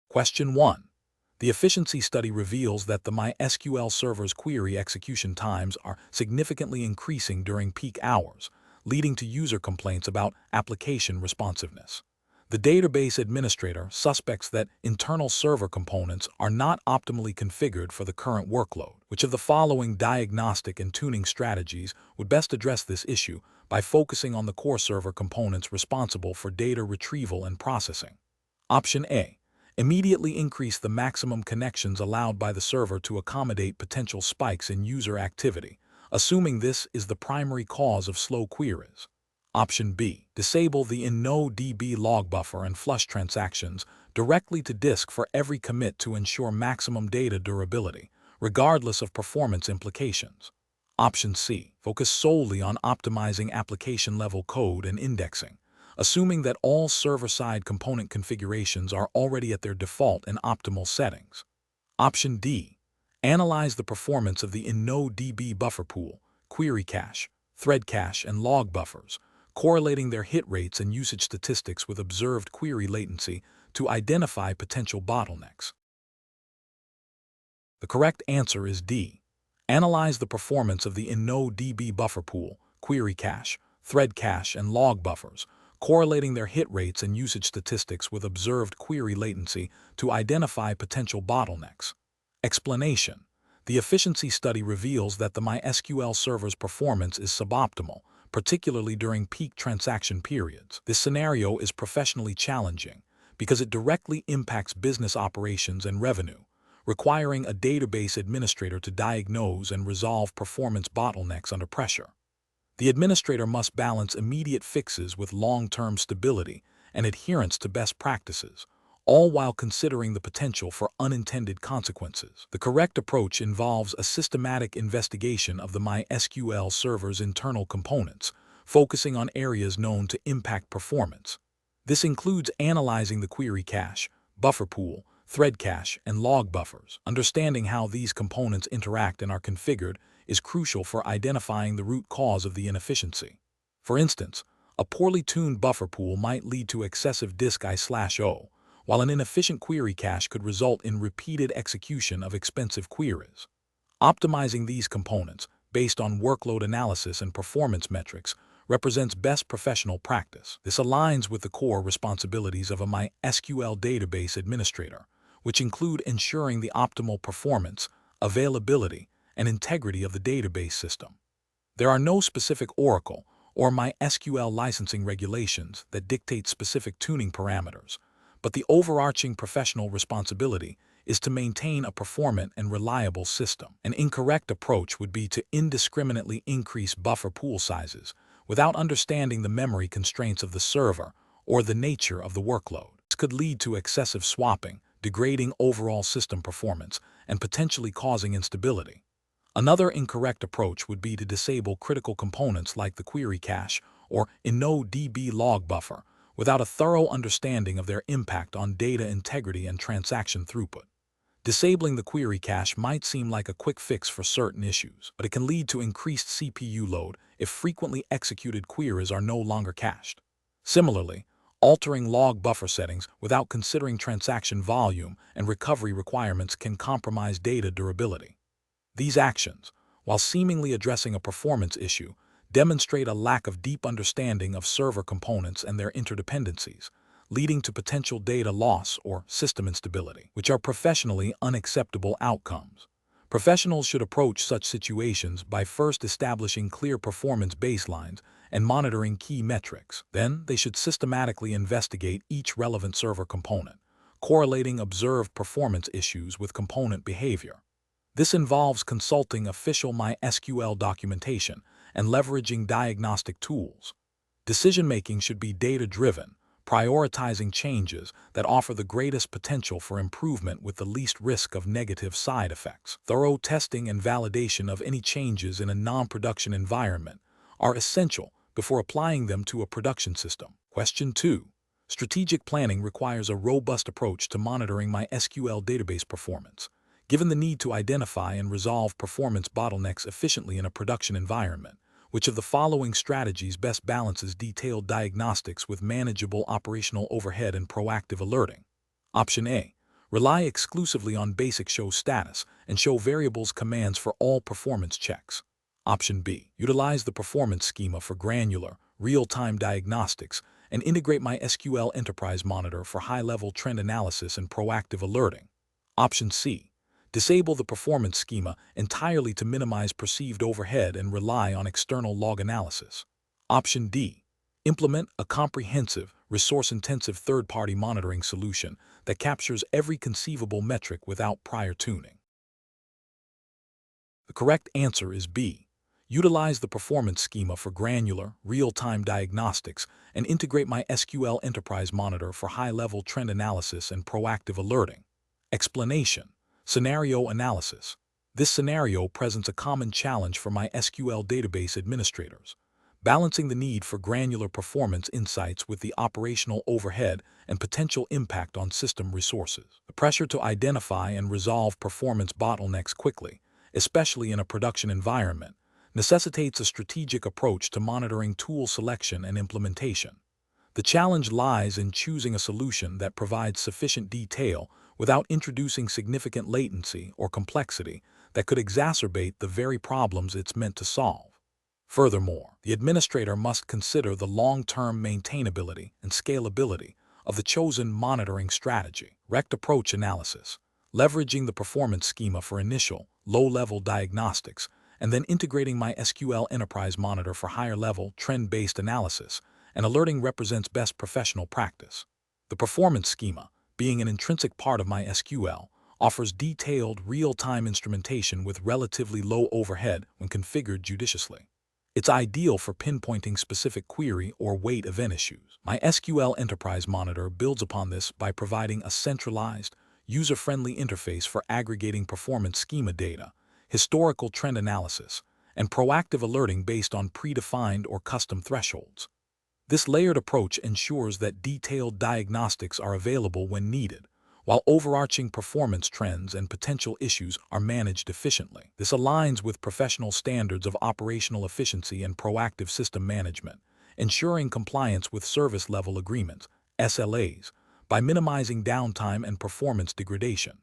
Question 1. The efficiency study reveals that the MySQL server's query execution times are significantly increasing during peak hours, leading to user complaints about application responsiveness. The database administrator suspects that internal server components are not optimally configured for the current workload. Which of the following diagnostic and tuning strategies would best address this issue by focusing on the core server components responsible for data retrieval and processing? Option A. Immediately increase the maximum connections allowed by the server to accommodate potential spikes in user activity, assuming this is the primary cause of slow queries. Option B. Disable the InnoDB log buffer and flush transactions directly to disk for every commit to ensure maximum data durability, regardless of performance implications. Option C. Focus solely on optimizing application-level code and indexing, assuming that all server-side component configurations are already at their default and optimal settings. Option D. Analyze the performance of the InnoDB buffer pool, query cache, thread cache, and log buffers, correlating their hit rates and usage statistics with observed query latency to identify potential bottlenecks. The correct answer is D. Analyze the performance of the InnoDB buffer pool, query cache, thread cache, and log buffers, correlating their hit rates and usage statistics with observed query latency to identify potential bottlenecks. Explanation: the efficiency study reveals that the MySQL server's performance is suboptimal, particularly during peak transaction periods. This scenario is professionally challenging because it directly impacts business operations and revenue, requiring a database administrator to diagnose and resolve performance bottlenecks under pressure. The administrator must balance immediate fixes with long-term stability and adherence to best practices, all while considering the potential for unintended consequences. The correct approach involves a systematic investigation of the MySQL server's internal components, focusing on areas known to impact performance. This includes analyzing the query cache, buffer pool, thread cache, and log buffers. Understanding how these components interact and are configured is crucial for identifying the root cause of the inefficiency. For instance, a poorly tuned buffer pool might lead to excessive disk I/O, while an inefficient query cache could result in repeated execution of expensive queries. Optimizing these components, based on workload analysis and performance metrics, represents best professional practice. This aligns with the core responsibilities of a MySQL database administrator, which include ensuring the optimal performance, availability, and integrity of the database system. There are no specific Oracle or MySQL licensing regulations that dictate specific tuning parameters, but the overarching professional responsibility is to maintain a performant and reliable system. An incorrect approach would be to indiscriminately increase buffer pool sizes without understanding the memory constraints of the server or the nature of the workload. This could lead to excessive swapping, degrading overall system performance, and potentially causing instability. Another incorrect approach would be to disable critical components like the query cache or InnoDB log buffer without a thorough understanding of their impact on data integrity and transaction throughput. Disabling the query cache might seem like a quick fix for certain issues, but it can lead to increased CPU load if frequently executed queries are no longer cached. Similarly, altering log buffer settings without considering transaction volume and recovery requirements can compromise data durability. These actions, while seemingly addressing a performance issue, demonstrate a lack of deep understanding of server components and their interdependencies, leading to potential data loss or system instability, which are professionally unacceptable outcomes. Professionals should approach such situations by first establishing clear performance baselines and monitoring key metrics. Then, they should systematically investigate each relevant server component, correlating observed performance issues with component behavior. This involves consulting official MySQL documentation and leveraging diagnostic tools. Decision-making should be data-driven, prioritizing changes that offer the greatest potential for improvement with the least risk of negative side effects. Thorough testing and validation of any changes in a non-production environment are essential before applying them to a production system. Question 2. Strategic planning requires a robust approach to monitoring MySQL database performance. Given the need to identify and resolve performance bottlenecks efficiently in a production environment, which of the following strategies best balances detailed diagnostics with manageable operational overhead and proactive alerting? Option A. Rely exclusively on basic show status and show variables commands for all performance checks. Option B. Utilize the performance schema for granular, real-time diagnostics and integrate MySQL Enterprise Monitor for high-level trend analysis and proactive alerting. Option C. Disable the performance schema entirely to minimize perceived overhead and rely on external log analysis. Option D. Implement a comprehensive, resource-intensive third-party monitoring solution that captures every conceivable metric without prior tuning. The correct answer is B. Utilize the performance schema for granular, real-time diagnostics and integrate MySQL Enterprise Monitor for high-level trend analysis and proactive alerting. Explanation: Scenario analysis. This scenario presents a common challenge for MySQL database administrators, balancing the need for granular performance insights with the operational overhead and potential impact on system resources. The pressure to identify and resolve performance bottlenecks quickly, especially in a production environment, necessitates a strategic approach to monitoring tool selection and implementation. The challenge lies in choosing a solution that provides sufficient detail without introducing significant latency or complexity that could exacerbate the very problems it's meant to solve. Furthermore, the administrator must consider the long-term maintainability and scalability of the chosen monitoring strategy. Correct approach analysis. Leveraging the performance schema for initial, low-level diagnostics and then integrating MySQL Enterprise Monitor for higher-level, trend-based analysis and alerting represents best professional practice. The performance schema, being an intrinsic part of MySQL, offers detailed, real-time instrumentation with relatively low overhead when configured judiciously. It's ideal for pinpointing specific query or wait event issues. MySQL Enterprise Monitor builds upon this by providing a centralized, user-friendly interface for aggregating performance schema data, historical trend analysis, and proactive alerting based on predefined or custom thresholds. This layered approach ensures that detailed diagnostics are available when needed, while overarching performance trends and potential issues are managed efficiently. This aligns with professional standards of operational efficiency and proactive system management, ensuring compliance with service-level agreements, SLAs, by minimizing downtime and performance degradation.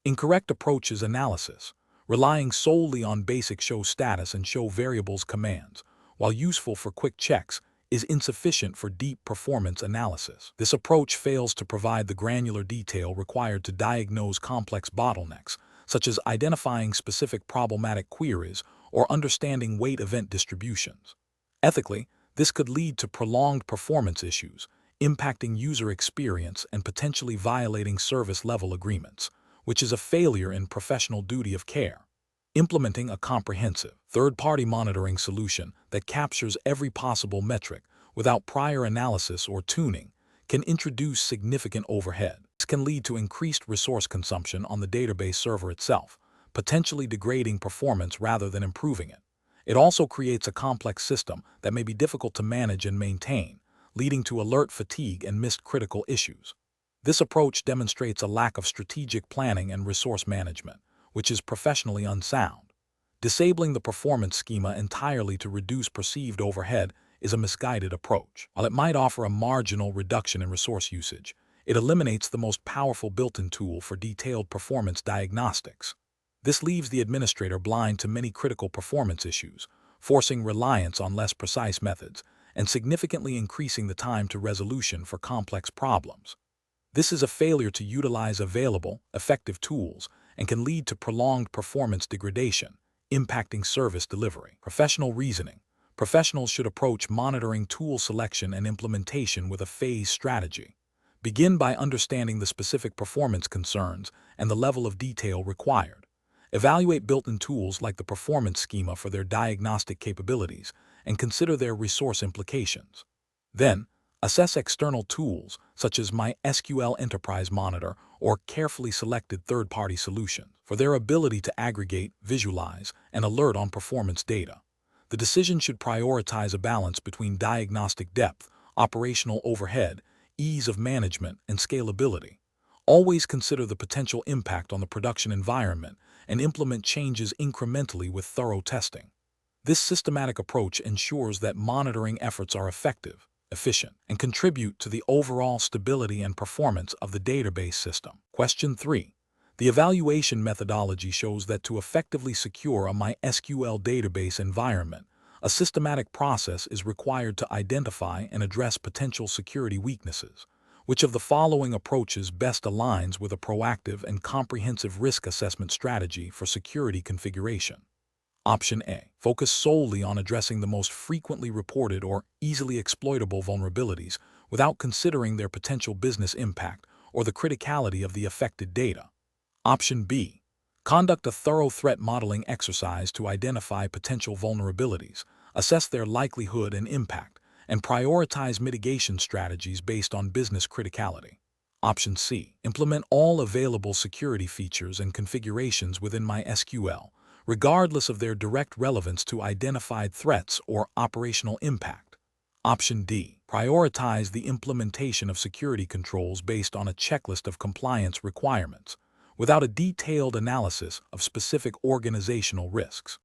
Incorrect approach is analysis, relying solely on basic show status and show variables commands, while useful for quick checks, is insufficient for deep performance analysis. This approach fails to provide the granular detail required to diagnose complex bottlenecks, such as identifying specific problematic queries or understanding wait event distributions. Ethically, this could lead to prolonged performance issues, impacting user experience and potentially violating service-level agreements, which is a failure in professional duty of care. Implementing a comprehensive, third-party monitoring solution that captures every possible metric without prior analysis or tuning can introduce significant overhead. This can lead to increased resource consumption on the database server itself, potentially degrading performance rather than improving it. It also creates a complex system that may be difficult to manage and maintain, leading to alert fatigue and missed critical issues. This approach demonstrates a lack of strategic planning and resource management, which is professionally unsound. Disabling the performance schema entirely to reduce perceived overhead is a misguided approach. While it might offer a marginal reduction in resource usage, it eliminates the most powerful built-in tool for detailed performance diagnostics. This leaves the administrator blind to many critical performance issues, forcing reliance on less precise methods and significantly increasing the time to resolution for complex problems. This is a failure to utilize available, effective tools and can lead to prolonged performance degradation, impacting service delivery. Professional reasoning. Professionals should approach monitoring tool selection and implementation with a phased strategy. Begin by understanding the specific performance concerns and the level of detail required. Evaluate built-in tools like the performance schema for their diagnostic capabilities and consider their resource implications. Then, assess external tools such as MySQL Enterprise Monitor or carefully selected third-party solutions for their ability to aggregate, visualize, and alert on performance data. The decision should prioritize a balance between diagnostic depth, operational overhead, ease of management, and scalability. Always consider the potential impact on the production environment and implement changes incrementally with thorough testing. This systematic approach ensures that monitoring efforts are effective, efficient, and contribute to the overall stability and performance of the database system. Question 3. The evaluation methodology shows that to effectively secure a MySQL database environment, a systematic process is required to identify and address potential security weaknesses. Which of the following approaches best aligns with a proactive and comprehensive risk assessment strategy for security configuration? Option A. Focus solely on addressing the most frequently reported or easily exploitable vulnerabilities without considering their potential business impact or the criticality of the affected data. Option B. Conduct a thorough threat modeling exercise to identify potential vulnerabilities, assess their likelihood and impact, and prioritize mitigation strategies based on business criticality. Option C. Implement all available security features and configurations within MySQL, regardless of their direct relevance to identified threats or operational impact. Option D. Prioritize the implementation of security controls based on a checklist of compliance requirements, without a detailed analysis of specific organizational risks.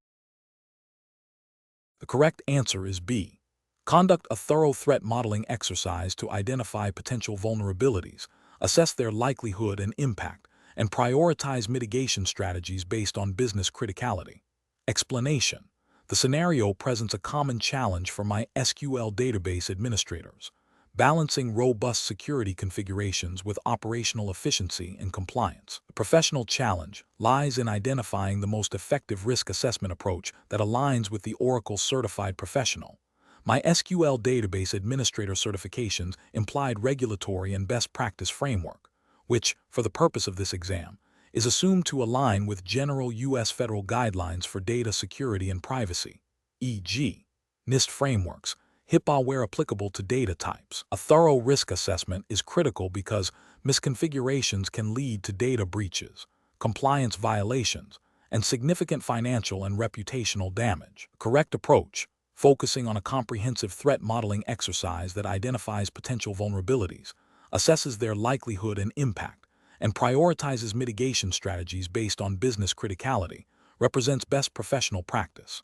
The correct answer is B. Conduct a thorough threat modeling exercise to identify potential vulnerabilities, assess their likelihood and impact, and prioritize mitigation strategies based on business criticality. Explanation. The scenario presents a common challenge for MySQL database administrators, balancing robust security configurations with operational efficiency and compliance. The professional challenge lies in identifying the most effective risk assessment approach that aligns with the Oracle Certified Professional. MySQL database administrator certifications implied regulatory and best practice framework, which, for the purpose of this exam, is assumed to align with general U.S. federal guidelines for data security and privacy, e.g., NIST frameworks, HIPAA where applicable to data types. A thorough risk assessment is critical because misconfigurations can lead to data breaches, compliance violations, and significant financial and reputational damage. Correct approach, focusing on a comprehensive threat modeling exercise that identifies potential vulnerabilities, assesses their likelihood and impact, and prioritizes mitigation strategies based on business criticality, represents best professional practice.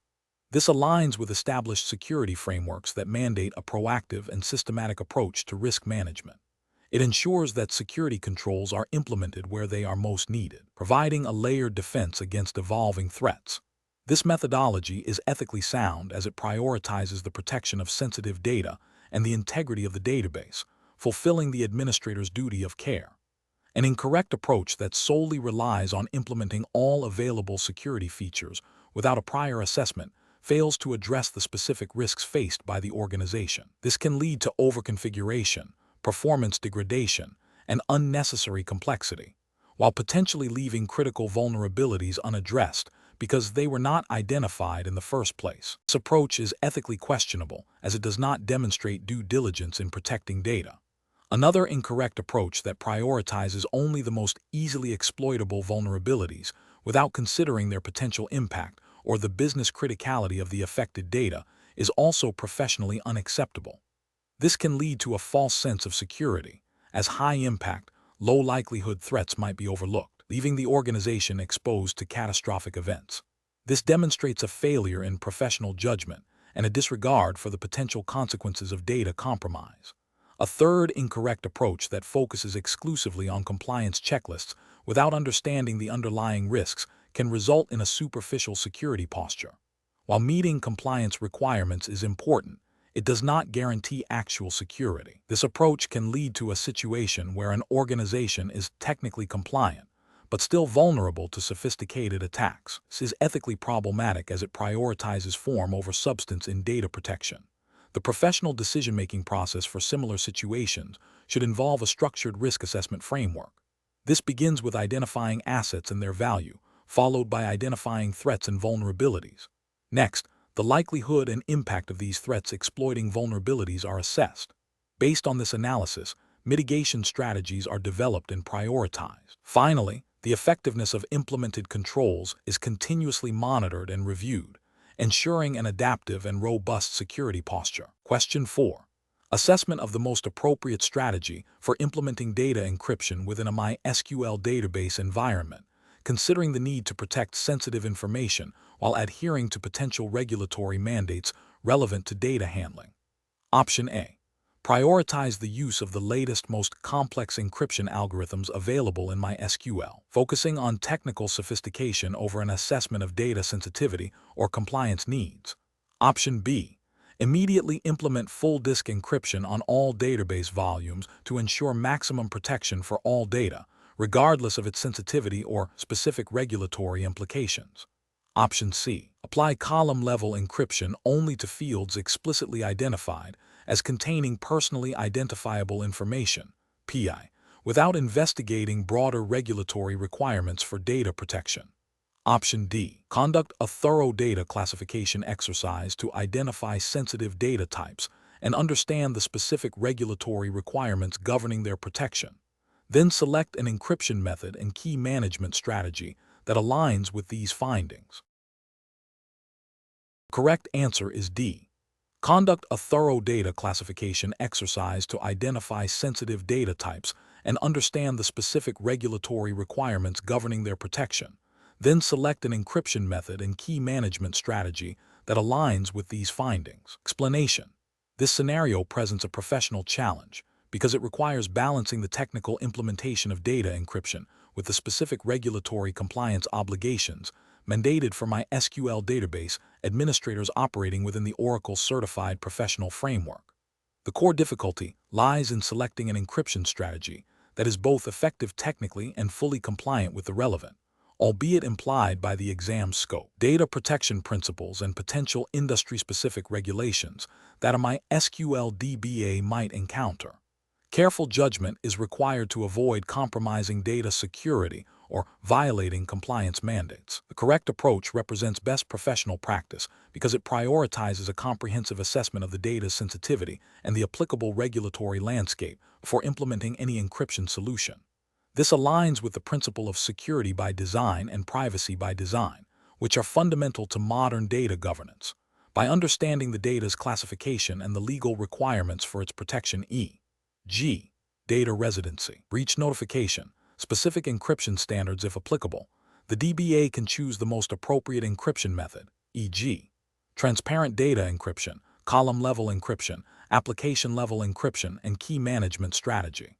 This aligns with established security frameworks that mandate a proactive and systematic approach to risk management. It ensures that security controls are implemented where they are most needed, providing a layered defense against evolving threats. This methodology is ethically sound as it prioritizes the protection of sensitive data and the integrity of the database, fulfilling the administrator's duty of care. An incorrect approach that solely relies on implementing all available security features without a prior assessment fails to address the specific risks faced by the organization. This can lead to overconfiguration, performance degradation, and unnecessary complexity, while potentially leaving critical vulnerabilities unaddressed because they were not identified in the first place. This approach is ethically questionable as it does not demonstrate due diligence in protecting data. Another incorrect approach that prioritizes only the most easily exploitable vulnerabilities without considering their potential impact or the business criticality of the affected data is also professionally unacceptable. This can lead to a false sense of security, as high-impact, low-likelihood threats might be overlooked, leaving the organization exposed to catastrophic events. This demonstrates a failure in professional judgment and a disregard for the potential consequences of data compromise. A third incorrect approach that focuses exclusively on compliance checklists without understanding the underlying risks can result in a superficial security posture. While meeting compliance requirements is important, it does not guarantee actual security. This approach can lead to a situation where an organization is technically compliant, but still vulnerable to sophisticated attacks. This is ethically problematic as it prioritizes form over substance in data protection. The professional decision-making process for similar situations should involve a structured risk assessment framework. This begins with identifying assets and their value, followed by identifying threats and vulnerabilities. Next, the likelihood and impact of these threats exploiting vulnerabilities are assessed. Based on this analysis, mitigation strategies are developed and prioritized. Finally, the effectiveness of implemented controls is continuously monitored and reviewed, ensuring an adaptive and robust security posture. Question 4. Assessment of the most appropriate strategy for implementing data encryption within a MySQL database environment, considering the need to protect sensitive information while adhering to potential regulatory mandates relevant to data handling. Option A. Prioritize the use of the latest, most complex encryption algorithms available in MySQL, focusing on technical sophistication over an assessment of data sensitivity or compliance needs. Option B. Immediately implement full disk encryption on all database volumes to ensure maximum protection for all data, regardless of its sensitivity or specific regulatory implications. Option C. Apply column-level encryption only to fields explicitly identified as containing personally identifiable information, PI, without investigating broader regulatory requirements for data protection. Option D. Conduct a thorough data classification exercise to identify sensitive data types and understand the specific regulatory requirements governing their protection. Then select an encryption method and key management strategy that aligns with these findings. The correct answer is D. Conduct a thorough data classification exercise to identify sensitive data types and understand the specific regulatory requirements governing their protection. Then select an encryption method and key management strategy that aligns with these findings. Explanation. This scenario presents a professional challenge because it requires balancing the technical implementation of data encryption with the specific regulatory compliance obligations mandated for MySQL database administrators operating within the Oracle Certified Professional Framework. The core difficulty lies in selecting an encryption strategy that is both effective technically and fully compliant with the relevant, albeit implied by the exam scope, data protection principles and potential industry-specific regulations that a MySQL DBA might encounter. Careful judgment is required to avoid compromising data security or violating compliance mandates. The correct approach represents best professional practice because it prioritizes a comprehensive assessment of the data's sensitivity and the applicable regulatory landscape before implementing any encryption solution. This aligns with the principle of security by design and privacy by design, which are fundamental to modern data governance. By understanding the data's classification and the legal requirements for its protection, e.g., data residency, breach notification, specific encryption standards if applicable, the DBA can choose the most appropriate encryption method, e.g., transparent data encryption, column-level encryption, application-level encryption, and key management strategy.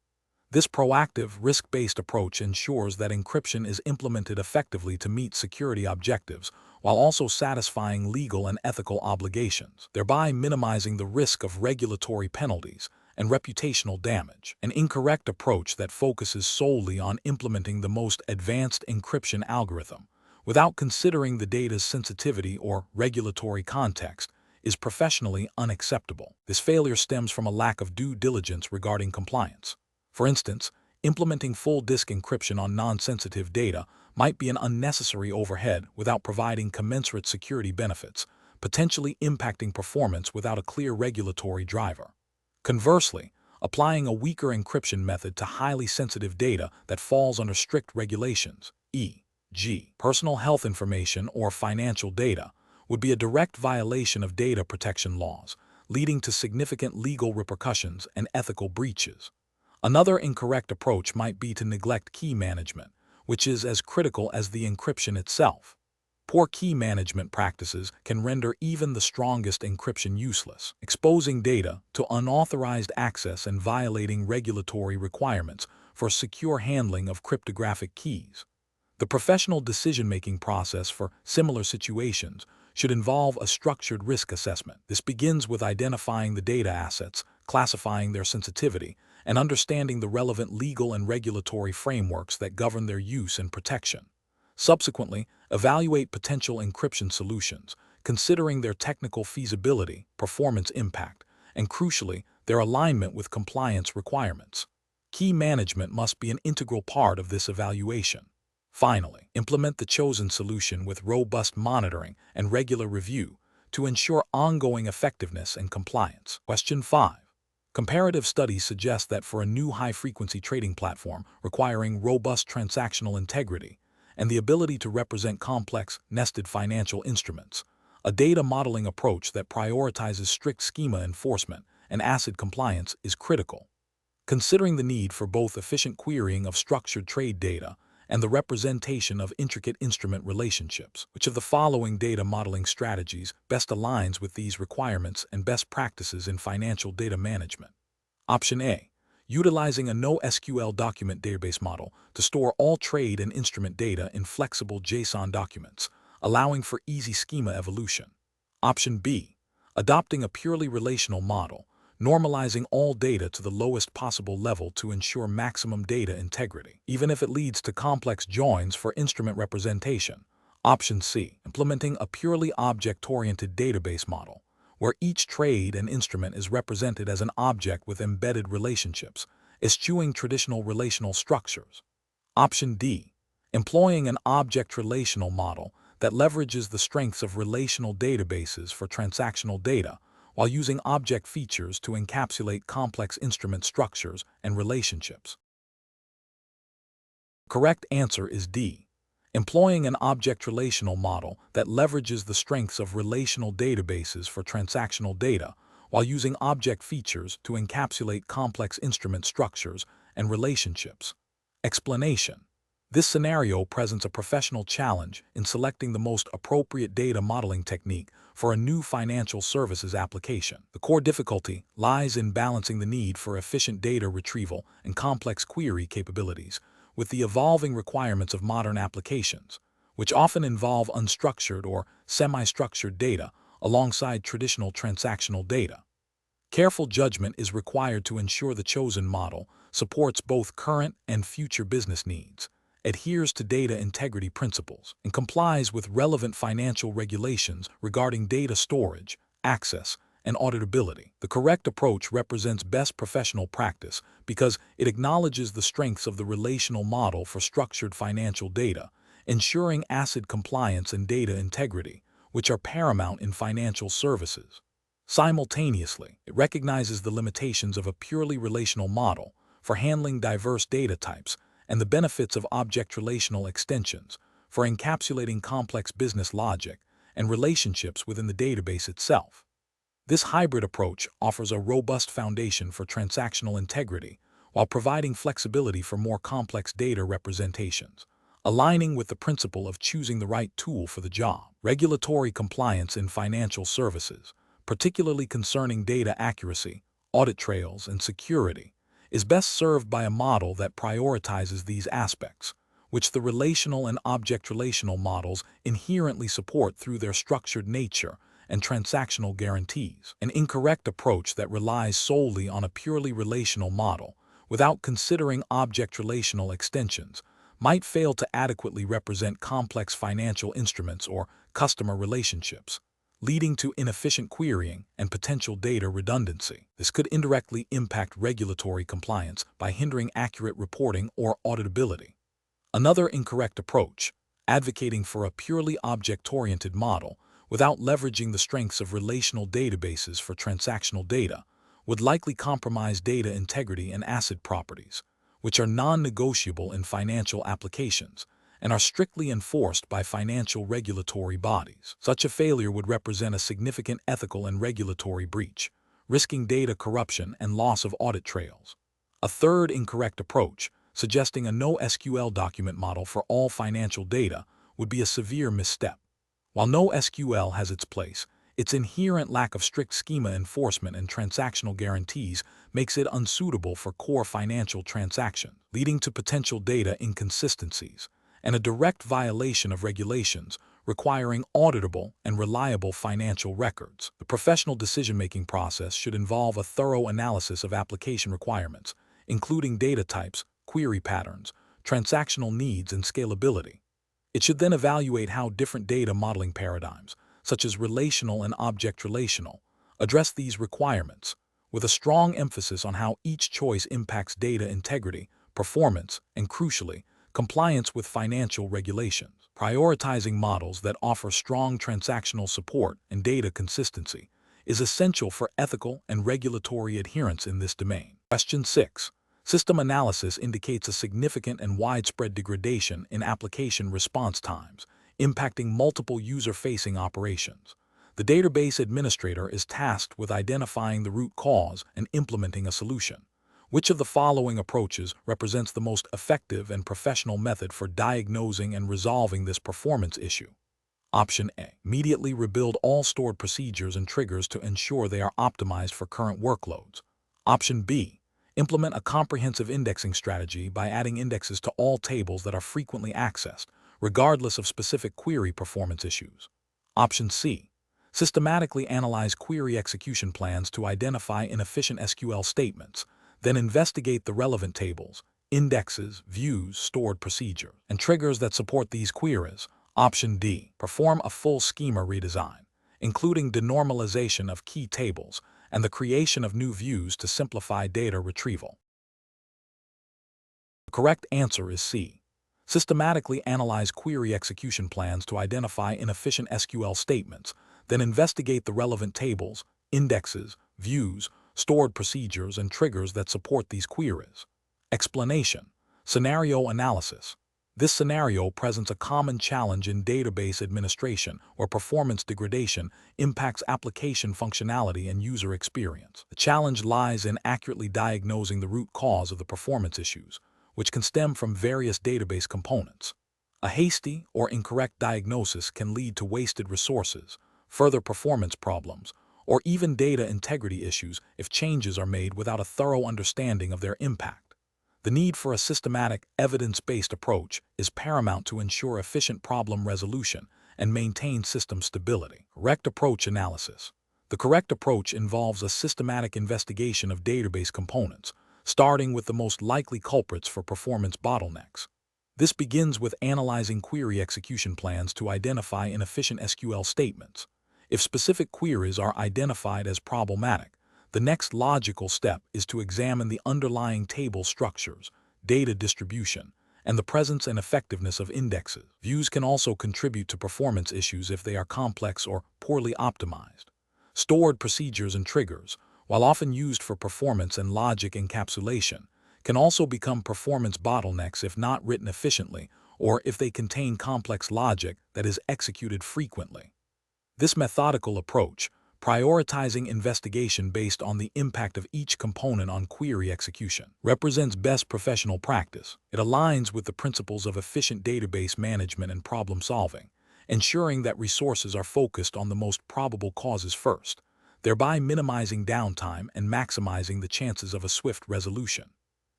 This proactive, risk-based approach ensures that encryption is implemented effectively to meet security objectives while also satisfying legal and ethical obligations, thereby minimizing the risk of regulatory penalties and reputational damage. An incorrect approach that focuses solely on implementing the most advanced encryption algorithm without considering the data's sensitivity or regulatory context is professionally unacceptable. This failure stems from a lack of due diligence regarding compliance. For instance, implementing full disk encryption on non-sensitive data might be an unnecessary overhead without providing commensurate security benefits, potentially impacting performance without a clear regulatory driver. Conversely, applying a weaker encryption method to highly sensitive data that falls under strict regulations, e.g., personal health information or financial data, would be a direct violation of data protection laws, leading to significant legal repercussions and ethical breaches. Another incorrect approach might be to neglect key management, which is as critical as the encryption itself. Poor key management practices can render even the strongest encryption useless, exposing data to unauthorized access and violating regulatory requirements for secure handling of cryptographic keys. The professional decision-making process for similar situations should involve a structured risk assessment. This begins with identifying the data assets, classifying their sensitivity, and understanding the relevant legal and regulatory frameworks that govern their use and protection. Subsequently, evaluate potential encryption solutions, considering their technical feasibility, performance impact, and crucially, their alignment with compliance requirements. Key management must be an integral part of this evaluation. Finally, implement the chosen solution with robust monitoring and regular review to ensure ongoing effectiveness and compliance. Question 5. Comparative studies suggest that for a new high-frequency trading platform requiring robust transactional integrity and the ability to represent complex, nested financial instruments, a data modeling approach that prioritizes strict schema enforcement and ACID compliance is critical. Considering the need for both efficient querying of structured trade data and the representation of intricate instrument relationships, which of the following data modeling strategies best aligns with these requirements and best practices in financial data management? Option A. Utilizing a NoSQL document database model to store all trade and instrument data in flexible JSON documents, allowing for easy schema evolution. Option B. Adopting a purely relational model, normalizing all data to the lowest possible level to ensure maximum data integrity, even if it leads to complex joins for instrument representation. Option C. Implementing a purely object-oriented database model, where each trade and instrument is represented as an object with embedded relationships, eschewing traditional relational structures. Option D. Employing an object-relational model that leverages the strengths of relational databases for transactional data, while using object features to encapsulate complex instrument structures and relationships. Correct answer is D. Employing an object-relational model that leverages the strengths of relational databases for transactional data, while using object features to encapsulate complex instrument structures and relationships. Explanation. This scenario presents a professional challenge in selecting the most appropriate data modeling technique for a new financial services application. The core difficulty lies in balancing the need for efficient data retrieval and complex query capabilities with the evolving requirements of modern applications, which often involve unstructured or semi-structured data alongside traditional transactional data. Careful judgment is required to ensure the chosen model supports both current and future business needs, adheres to data integrity principles, and complies with relevant financial regulations regarding data storage, access, and auditability. The correct approach represents best professional practice because it acknowledges the strengths of the relational model for structured financial data, ensuring ACID compliance and data integrity, which are paramount in financial services. Simultaneously, it recognizes the limitations of a purely relational model for handling diverse data types and the benefits of object-relational extensions for encapsulating complex business logic and relationships within the database itself. This hybrid approach offers a robust foundation for transactional integrity while providing flexibility for more complex data representations, aligning with the principle of choosing the right tool for the job. Regulatory compliance in financial services, particularly concerning data accuracy, audit trails, and security, is best served by a model that prioritizes these aspects, which the relational and object-relational models inherently support through their structured nature and transactional guarantees. An incorrect approach that relies solely on a purely relational model without considering object-relational extensions might fail to adequately represent complex financial instruments or customer relationships, leading to inefficient querying and potential data redundancy. This could indirectly impact regulatory compliance by hindering accurate reporting or auditability. Another incorrect approach, advocating for a purely object-oriented model without leveraging the strengths of relational databases for transactional data, would likely compromise data integrity and ACID properties, which are non-negotiable in financial applications and are strictly enforced by financial regulatory bodies. Such a failure would represent a significant ethical and regulatory breach, risking data corruption and loss of audit trails. A third incorrect approach, suggesting a NoSQL document model for all financial data, would be a severe misstep. While NoSQL has its place, its inherent lack of strict schema enforcement and transactional guarantees makes it unsuitable for core financial transactions, leading to potential data inconsistencies and a direct violation of regulations requiring auditable and reliable financial records. The professional decision-making process should involve a thorough analysis of application requirements, including data types, query patterns, transactional needs, and scalability. It should then evaluate how different data modeling paradigms, such as relational and object-relational, address these requirements, with a strong emphasis on how each choice impacts data integrity, performance, and crucially, compliance with financial regulations. Prioritizing models that offer strong transactional support and data consistency is essential for ethical and regulatory adherence in this domain. Question 6. System analysis indicates a significant and widespread degradation in application response times, impacting multiple user-facing operations. The database administrator is tasked with identifying the root cause and implementing a solution. Which of the following approaches represents the most effective and professional method for diagnosing and resolving this performance issue? Option A. Immediately rebuild all stored procedures and triggers to ensure they are optimized for current workloads. Option B. Implement a comprehensive indexing strategy by adding indexes to all tables that are frequently accessed, regardless of specific query performance issues. Option C. Systematically analyze query execution plans to identify inefficient SQL statements, then investigate the relevant tables, indexes, views, stored procedures, and triggers that support these queries. Option D. Perform a full schema redesign, including denormalization of key tables and the creation of new views to simplify data retrieval. The correct answer is C. Systematically analyze query execution plans to identify inefficient SQL statements, then investigate the relevant tables, indexes, views, stored procedures, and triggers that support these queries. Explanation. Scenario analysis. This scenario presents a common challenge in database administration where performance degradation impacts application functionality and user experience. The challenge lies in accurately diagnosing the root cause of the performance issues, which can stem from various database components. A hasty or incorrect diagnosis can lead to wasted resources, further performance problems, or even data integrity issues if changes are made without a thorough understanding of their impact. The need for a systematic, evidence-based approach is paramount to ensure efficient problem resolution and maintain system stability. Correct approach analysis. The correct approach involves a systematic investigation of database components, starting with the most likely culprits for performance bottlenecks. This begins with analyzing query execution plans to identify inefficient SQL statements. If specific queries are identified as problematic, the next logical step is to examine the underlying table structures, data distribution, and the presence and effectiveness of indexes. Views can also contribute to performance issues if they are complex or poorly optimized. Stored procedures and triggers, while often used for performance and logic encapsulation, can also become performance bottlenecks if not written efficiently or if they contain complex logic that is executed frequently. This methodical approach, prioritizing investigation based on the impact of each component on query execution, represents best professional practice. It aligns with the principles of efficient database management and problem solving, ensuring that resources are focused on the most probable causes first, thereby minimizing downtime and maximizing the chances of a swift resolution.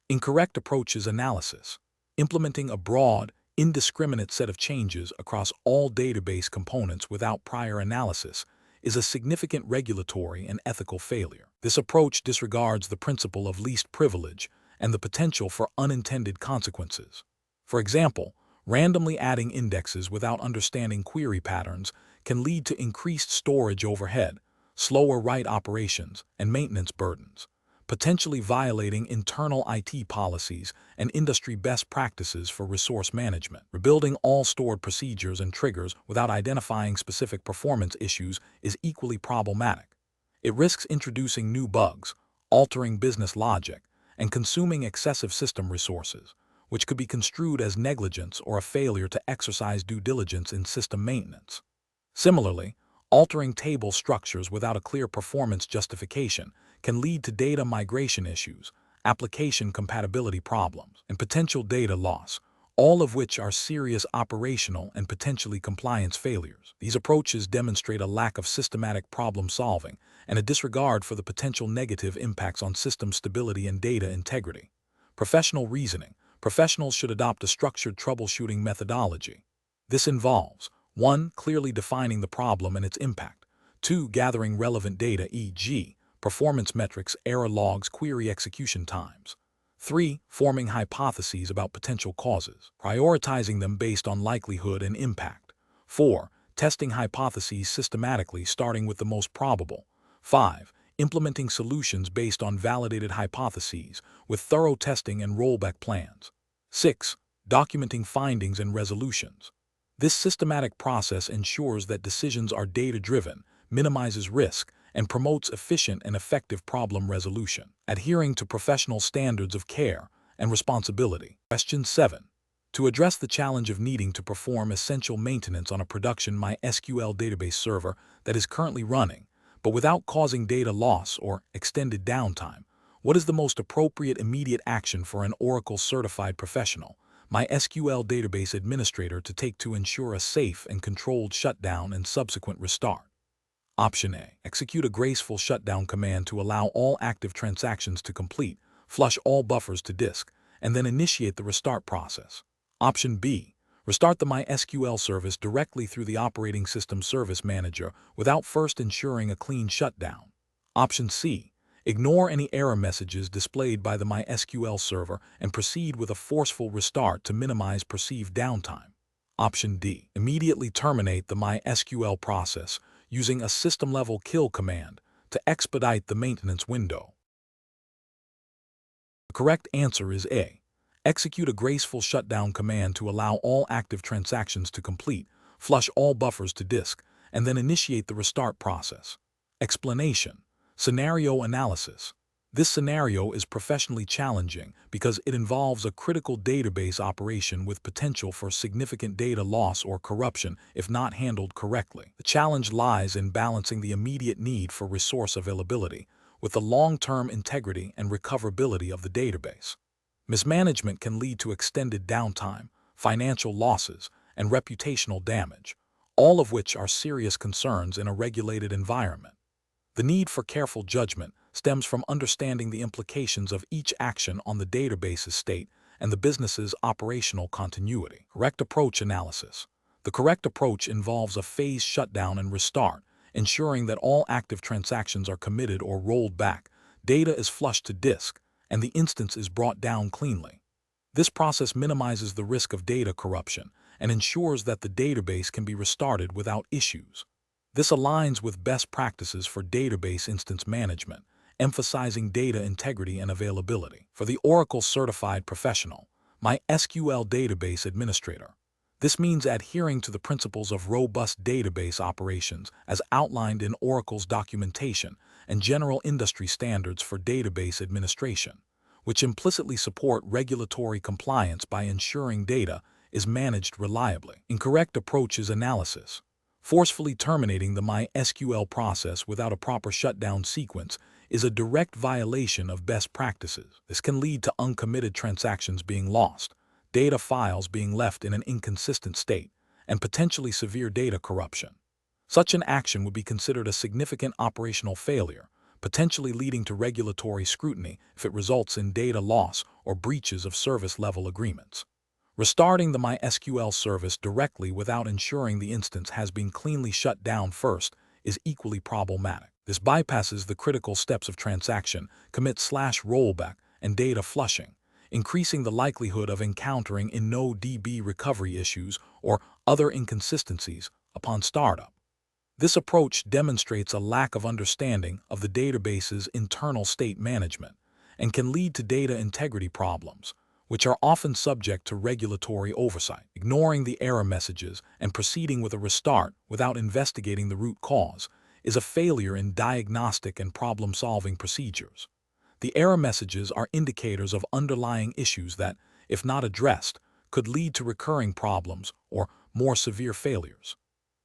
Incorrect approaches analysis. Implementing a broad, indiscriminate set of changes across all database components without prior analysis is a significant regulatory and ethical failure. This approach disregards the principle of least privilege and the potential for unintended consequences. For example, randomly adding indexes without understanding query patterns can lead to increased storage overhead, slower write operations, and maintenance burdens, potentially violating internal IT policies and industry best practices for resource management. Rebuilding all stored procedures and triggers without identifying specific performance issues is equally problematic. It risks introducing new bugs, altering business logic, and consuming excessive system resources, which could be construed as negligence or a failure to exercise due diligence in system maintenance. Similarly, altering table structures without a clear performance justification can lead to data migration issues, application compatibility problems, and potential data loss, all of which are serious operational and potentially compliance failures. These approaches demonstrate a lack of systematic problem solving and a disregard for the potential negative impacts on system stability and data integrity. Professional reasoning. Professionals should adopt a structured troubleshooting methodology. This involves 1. Clearly defining the problem and its impact. 2. Gathering relevant data, e.g., performance metrics, error logs, query execution times. 3. Forming hypotheses about potential causes, prioritizing them based on likelihood and impact. 4. Testing hypotheses systematically, starting with the most probable. 5. Implementing solutions based on validated hypotheses with thorough testing and rollback plans. 6. Documenting findings and resolutions. This systematic process ensures that decisions are data-driven, minimizes risk, and promotes efficient and effective problem resolution, adhering to professional standards of care and responsibility. Question 7. To address the challenge of needing to perform essential maintenance on a production MySQL database server that is currently running, but without causing data loss or extended downtime, what is the most appropriate immediate action for an Oracle-certified professional, MySQL database administrator to take to ensure a safe and controlled shutdown and subsequent restart? Option A. Execute a graceful shutdown command to allow all active transactions to complete, flush all buffers to disk, and then initiate the restart process. Option B. Restart the MySQL service directly through the Operating System Service Manager without first ensuring a clean shutdown. Option C. Ignore any error messages displayed by the MySQL server and proceed with a forceful restart to minimize perceived downtime. Option D. Immediately terminate the MySQL process using a system-level kill command to expedite the maintenance window. The correct answer is A. Execute a graceful shutdown command to allow all active transactions to complete, flush all buffers to disk, and then initiate the restart process. Explanation. Scenario analysis. This scenario is professionally challenging because it involves a critical database operation with potential for significant data loss or corruption if not handled correctly. The challenge lies in balancing the immediate need for resource availability with the long-term integrity and recoverability of the database. Mismanagement can lead to extended downtime, financial losses, and reputational damage, all of which are serious concerns in a regulated environment. The need for careful judgment stems from understanding the implications of each action on the database's state and the business's operational continuity. Correct approach analysis. The correct approach involves a phased shutdown and restart, ensuring that all active transactions are committed or rolled back, data is flushed to disk, and the instance is brought down cleanly. This process minimizes the risk of data corruption and ensures that the database can be restarted without issues. This aligns with best practices for database instance management, emphasizing data integrity and availability. For the Oracle Certified Professional, MySQL Database Administrator. This means adhering to the principles of robust database operations as outlined in Oracle's documentation and general industry standards for database administration, which implicitly support regulatory compliance by ensuring data is managed reliably. Incorrect approach is analysis. Forcefully terminating the MySQL process without a proper shutdown sequence is a direct violation of best practices. This can lead to uncommitted transactions being lost, data files being left in an inconsistent state, and potentially severe data corruption. Such an action would be considered a significant operational failure, potentially leading to regulatory scrutiny if it results in data loss or breaches of service-level agreements. Restarting the MySQL service directly without ensuring the instance has been cleanly shut down first is equally problematic. This bypasses the critical steps of transaction, commit/rollback, and data flushing, increasing the likelihood of encountering InnoDB recovery issues or other inconsistencies upon startup. This approach demonstrates a lack of understanding of the database's internal state management and can lead to data integrity problems, which are often subject to regulatory oversight. Ignoring the error messages and proceeding with a restart without investigating the root cause is a failure in diagnostic and problem-solving procedures. The error messages are indicators of underlying issues that, if not addressed, could lead to recurring problems or more severe failures.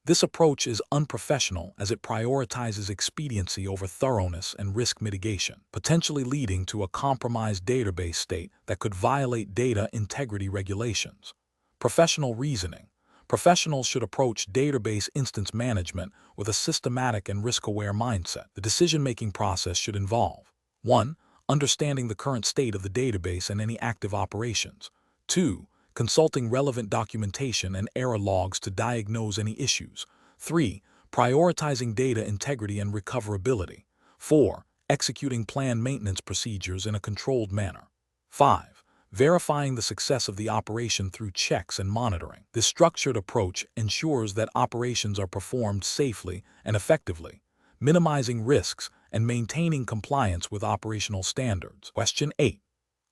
This approach is unprofessional as it prioritizes expediency over thoroughness and risk mitigation, potentially leading to a compromised database state that could violate data integrity regulations. Professional reasoning. Professionals should approach database instance management with a systematic and risk-aware mindset. The decision-making process should involve 1. Understanding the current state of the database and any active operations. 2. Consulting relevant documentation and error logs to diagnose any issues. 3. Prioritizing data integrity and recoverability. 4. Executing planned maintenance procedures in a controlled manner. 5. Verifying the success of the operation through checks and monitoring. This structured approach ensures that operations are performed safely and effectively, minimizing risks and maintaining compliance with operational standards. Question 8.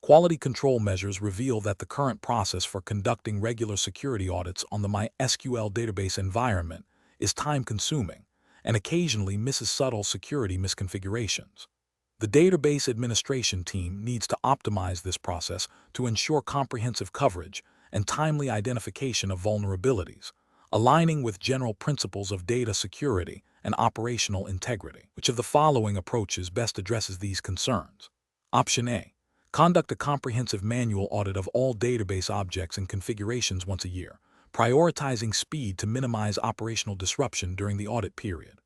Quality control measures reveal that the current process for conducting regular security audits on the MySQL database environment is time-consuming and occasionally misses subtle security misconfigurations. The database administration team needs to optimize this process to ensure comprehensive coverage and timely identification of vulnerabilities, aligning with general principles of data security and operational integrity. Which of the following approaches best addresses these concerns? Option A. Conduct a comprehensive manual audit of all database objects and configurations once a year, prioritizing speed to minimize operational disruption during the audit period.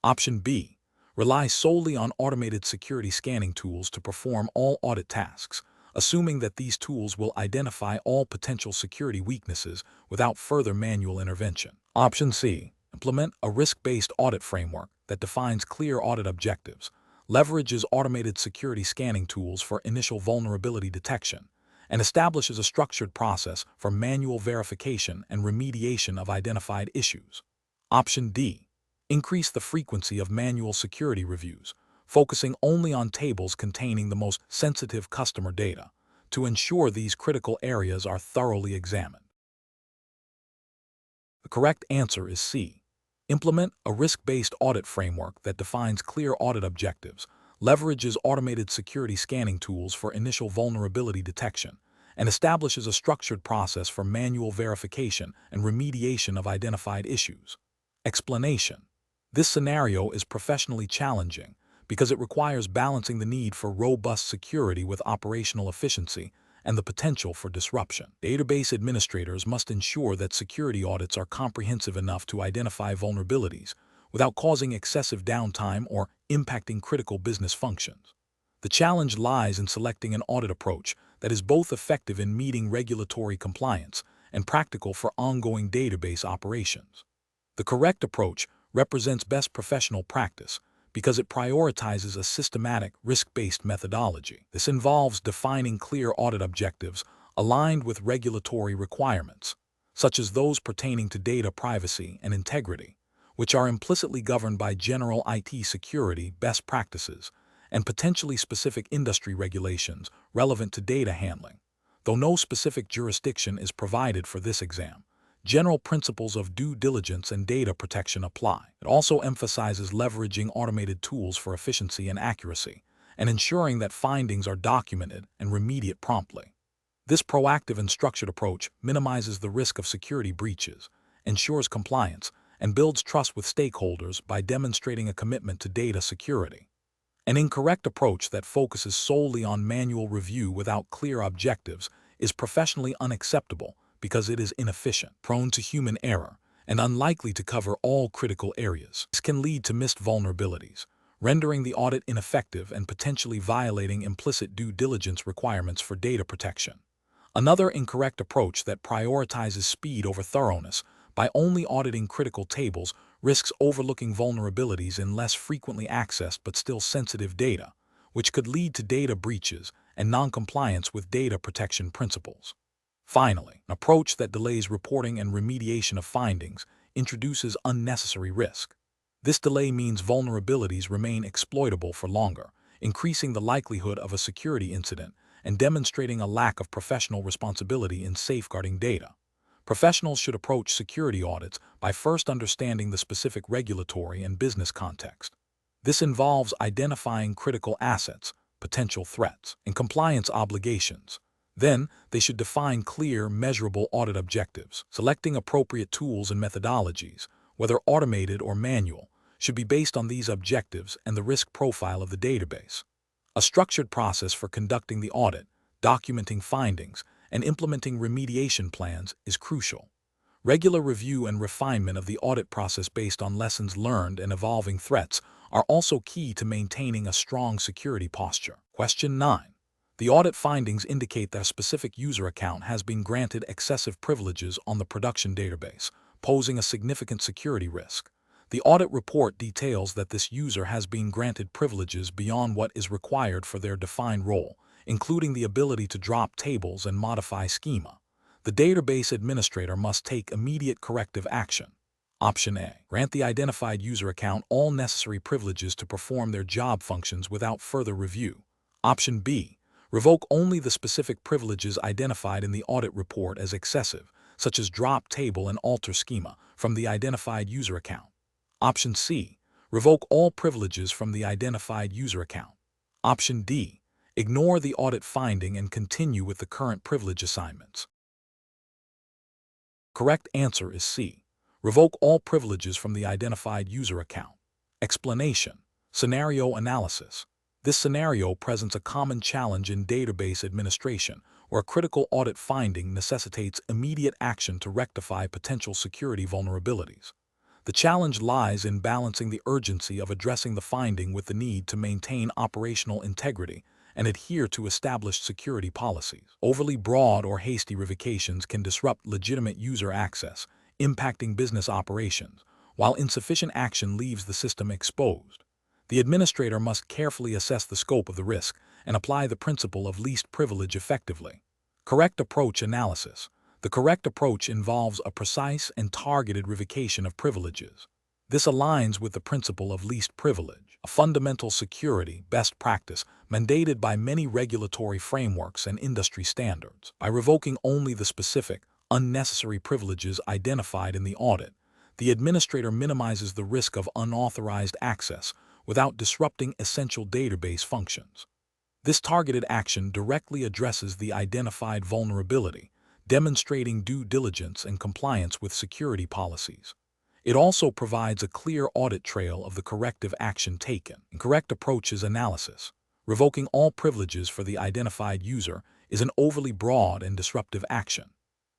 Option B. Rely solely on automated security scanning tools to perform all audit tasks, assuming that these tools will identify all potential security weaknesses without further manual intervention. Option C. Implement a risk-based audit framework that defines clear audit objectives, leverages automated security scanning tools for initial vulnerability detection, and establishes a structured process for manual verification and remediation of identified issues. Option D. Increase the frequency of manual security reviews, focusing only on tables containing the most sensitive customer data, to ensure these critical areas are thoroughly examined. The correct answer is C. Implement a risk-based audit framework that defines clear audit objectives, leverages automated security scanning tools for initial vulnerability detection, and establishes a structured process for manual verification and remediation of identified issues. Explanation. This scenario is professionally challenging because it requires balancing the need for robust security with operational efficiency and the potential for disruption. Database administrators must ensure that security audits are comprehensive enough to identify vulnerabilities without causing excessive downtime or impacting critical business functions. The challenge lies in selecting an audit approach that is both effective in meeting regulatory compliance and practical for ongoing database operations. The correct approach represents best professional practice because it prioritizes a systematic, risk-based methodology. This involves defining clear audit objectives aligned with regulatory requirements, such as those pertaining to data privacy and integrity, which are implicitly governed by general IT security best practices and potentially specific industry regulations relevant to data handling. Though no specific jurisdiction is provided for this exam, general principles of due diligence and data protection apply. It also emphasizes leveraging automated tools for efficiency and accuracy, and ensuring that findings are documented and remediated promptly. This proactive and structured approach minimizes the risk of security breaches, ensures compliance, and builds trust with stakeholders by demonstrating a commitment to data security. An incorrect approach that focuses solely on manual review without clear objectives is professionally unacceptable because it is inefficient, prone to human error, and unlikely to cover all critical areas. This can lead to missed vulnerabilities, rendering the audit ineffective and potentially violating implicit due diligence requirements for data protection. Another incorrect approach that prioritizes speed over thoroughness by only auditing critical tables risks overlooking vulnerabilities in less frequently accessed but still sensitive data, which could lead to data breaches and noncompliance with data protection principles. Finally, an approach that delays reporting and remediation of findings introduces unnecessary risk. This delay means vulnerabilities remain exploitable for longer, increasing the likelihood of a security incident and demonstrating a lack of professional responsibility in safeguarding data. Professionals should approach security audits by first understanding the specific regulatory and business context. This involves identifying critical assets, potential threats, and compliance obligations. Then, they should define clear, measurable audit objectives. Selecting appropriate tools and methodologies, whether automated or manual, should be based on these objectives and the risk profile of the database. A structured process for conducting the audit, documenting findings, and implementing remediation plans is crucial. Regular review and refinement of the audit process based on lessons learned and evolving threats are also key to maintaining a strong security posture. Question 9. The audit findings indicate that a specific user account has been granted excessive privileges on the production database, posing a significant security risk. The audit report details that this user has been granted privileges beyond what is required for their defined role, including the ability to drop tables and modify schema. The database administrator must take immediate corrective action. Option A. Grant the identified user account all necessary privileges to perform their job functions without further review. Option B. Revoke only the specific privileges identified in the audit report as excessive, such as drop table and alter schema, from the identified user account. Option C. Revoke all privileges from the identified user account. Option D. Ignore the audit finding and continue with the current privilege assignments. Correct answer is C. Revoke all privileges from the identified user account. Explanation. Scenario analysis. This scenario presents a common challenge in database administration, where a critical audit finding necessitates immediate action to rectify potential security vulnerabilities. The challenge lies in balancing the urgency of addressing the finding with the need to maintain operational integrity and adhere to established security policies. Overly broad or hasty revocations can disrupt legitimate user access, impacting business operations, while insufficient action leaves the system exposed. The administrator must carefully assess the scope of the risk and apply the principle of least privilege effectively. Correct approach analysis. The correct approach involves a precise and targeted revocation of privileges. This aligns with the principle of least privilege, a fundamental security best practice mandated by many regulatory frameworks and industry standards. By revoking only the specific, unnecessary privileges identified in the audit, the administrator minimizes the risk of unauthorized access without disrupting essential database functions. This targeted action directly addresses the identified vulnerability, demonstrating due diligence and compliance with security policies. It also provides a clear audit trail of the corrective action taken. Correct approaches analysis. Revoking all privileges for the identified user is an overly broad and disruptive action.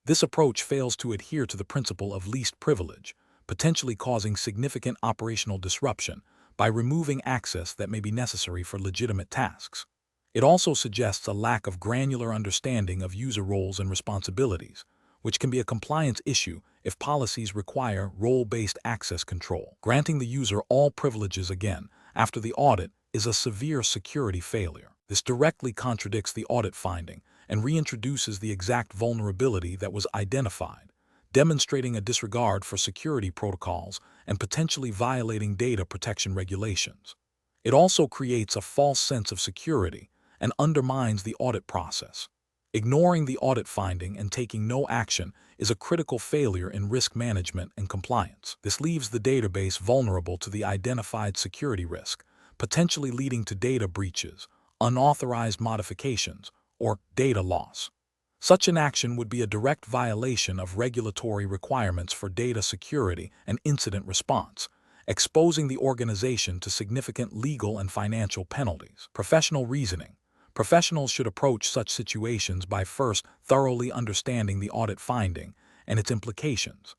This approach fails to adhere to the principle of least privilege, potentially causing significant operational disruption by removing access that may be necessary for legitimate tasks. It also suggests a lack of granular understanding of user roles and responsibilities, which can be a compliance issue if policies require role-based access control. Granting the user all privileges again after the audit is a severe security failure. This directly contradicts the audit finding and reintroduces the exact vulnerability that was identified, demonstrating a disregard for security protocols and potentially violating data protection regulations. It also creates a false sense of security and undermines the audit process. Ignoring the audit finding and taking no action is a critical failure in risk management and compliance. This leaves the database vulnerable to the identified security risk, potentially leading to data breaches, unauthorized modifications, or data loss. Such an action would be a direct violation of regulatory requirements for data security and incident response, exposing the organization to significant legal and financial penalties. Professional reasoning. Professionals should approach such situations by first thoroughly understanding the audit finding and its implications.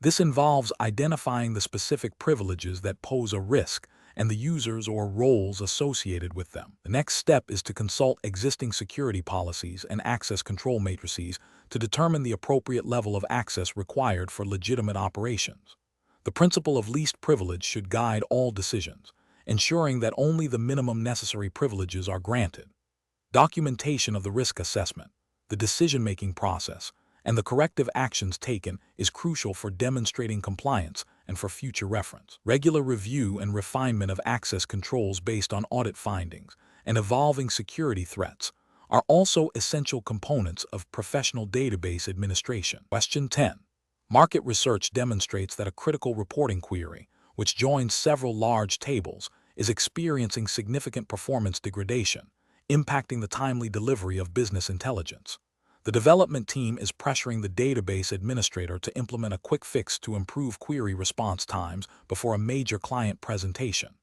This involves identifying the specific privileges that pose a risk and the users or roles associated with them. The next step is to consult existing security policies and access control matrices to determine the appropriate level of access required for legitimate operations. The principle of least privilege should guide all decisions, ensuring that only the minimum necessary privileges are granted. Documentation of the risk assessment, the decision-making process, and the corrective actions taken is crucial for demonstrating compliance and for future reference. Regular review and refinement of access controls based on audit findings and evolving security threats are also essential components of professional database administration. Question 10. Market research demonstrates that a critical reporting query, which joins several large tables, is experiencing significant performance degradation, impacting the timely delivery of business intelligence. The development team is pressuring the database administrator to implement a quick fix to improve query response times before a major client presentation.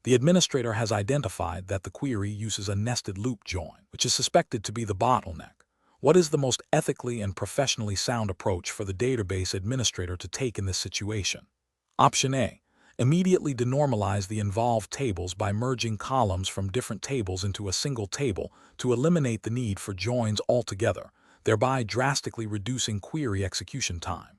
The administrator has identified that the query uses a nested loop join, which is suspected to be the bottleneck. What is the most ethically and professionally sound approach for the database administrator to take in this situation? Option A. Immediately denormalize the involved tables by merging columns from different tables into a single table to eliminate the need for joins altogether, thereby drastically reducing query execution time.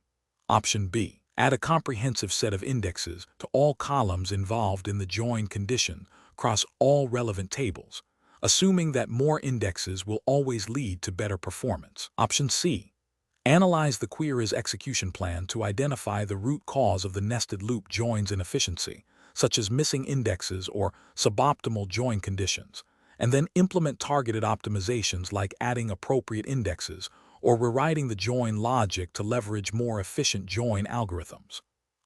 Option B. Add a comprehensive set of indexes to all columns involved in the join condition across all relevant tables, assuming that more indexes will always lead to better performance. Option C. Analyze the query's execution plan to identify the root cause of the nested loop join's inefficiency, such as missing indexes or suboptimal join conditions, and then implement targeted optimizations like adding appropriate indexes or rewriting the join logic to leverage more efficient join algorithms.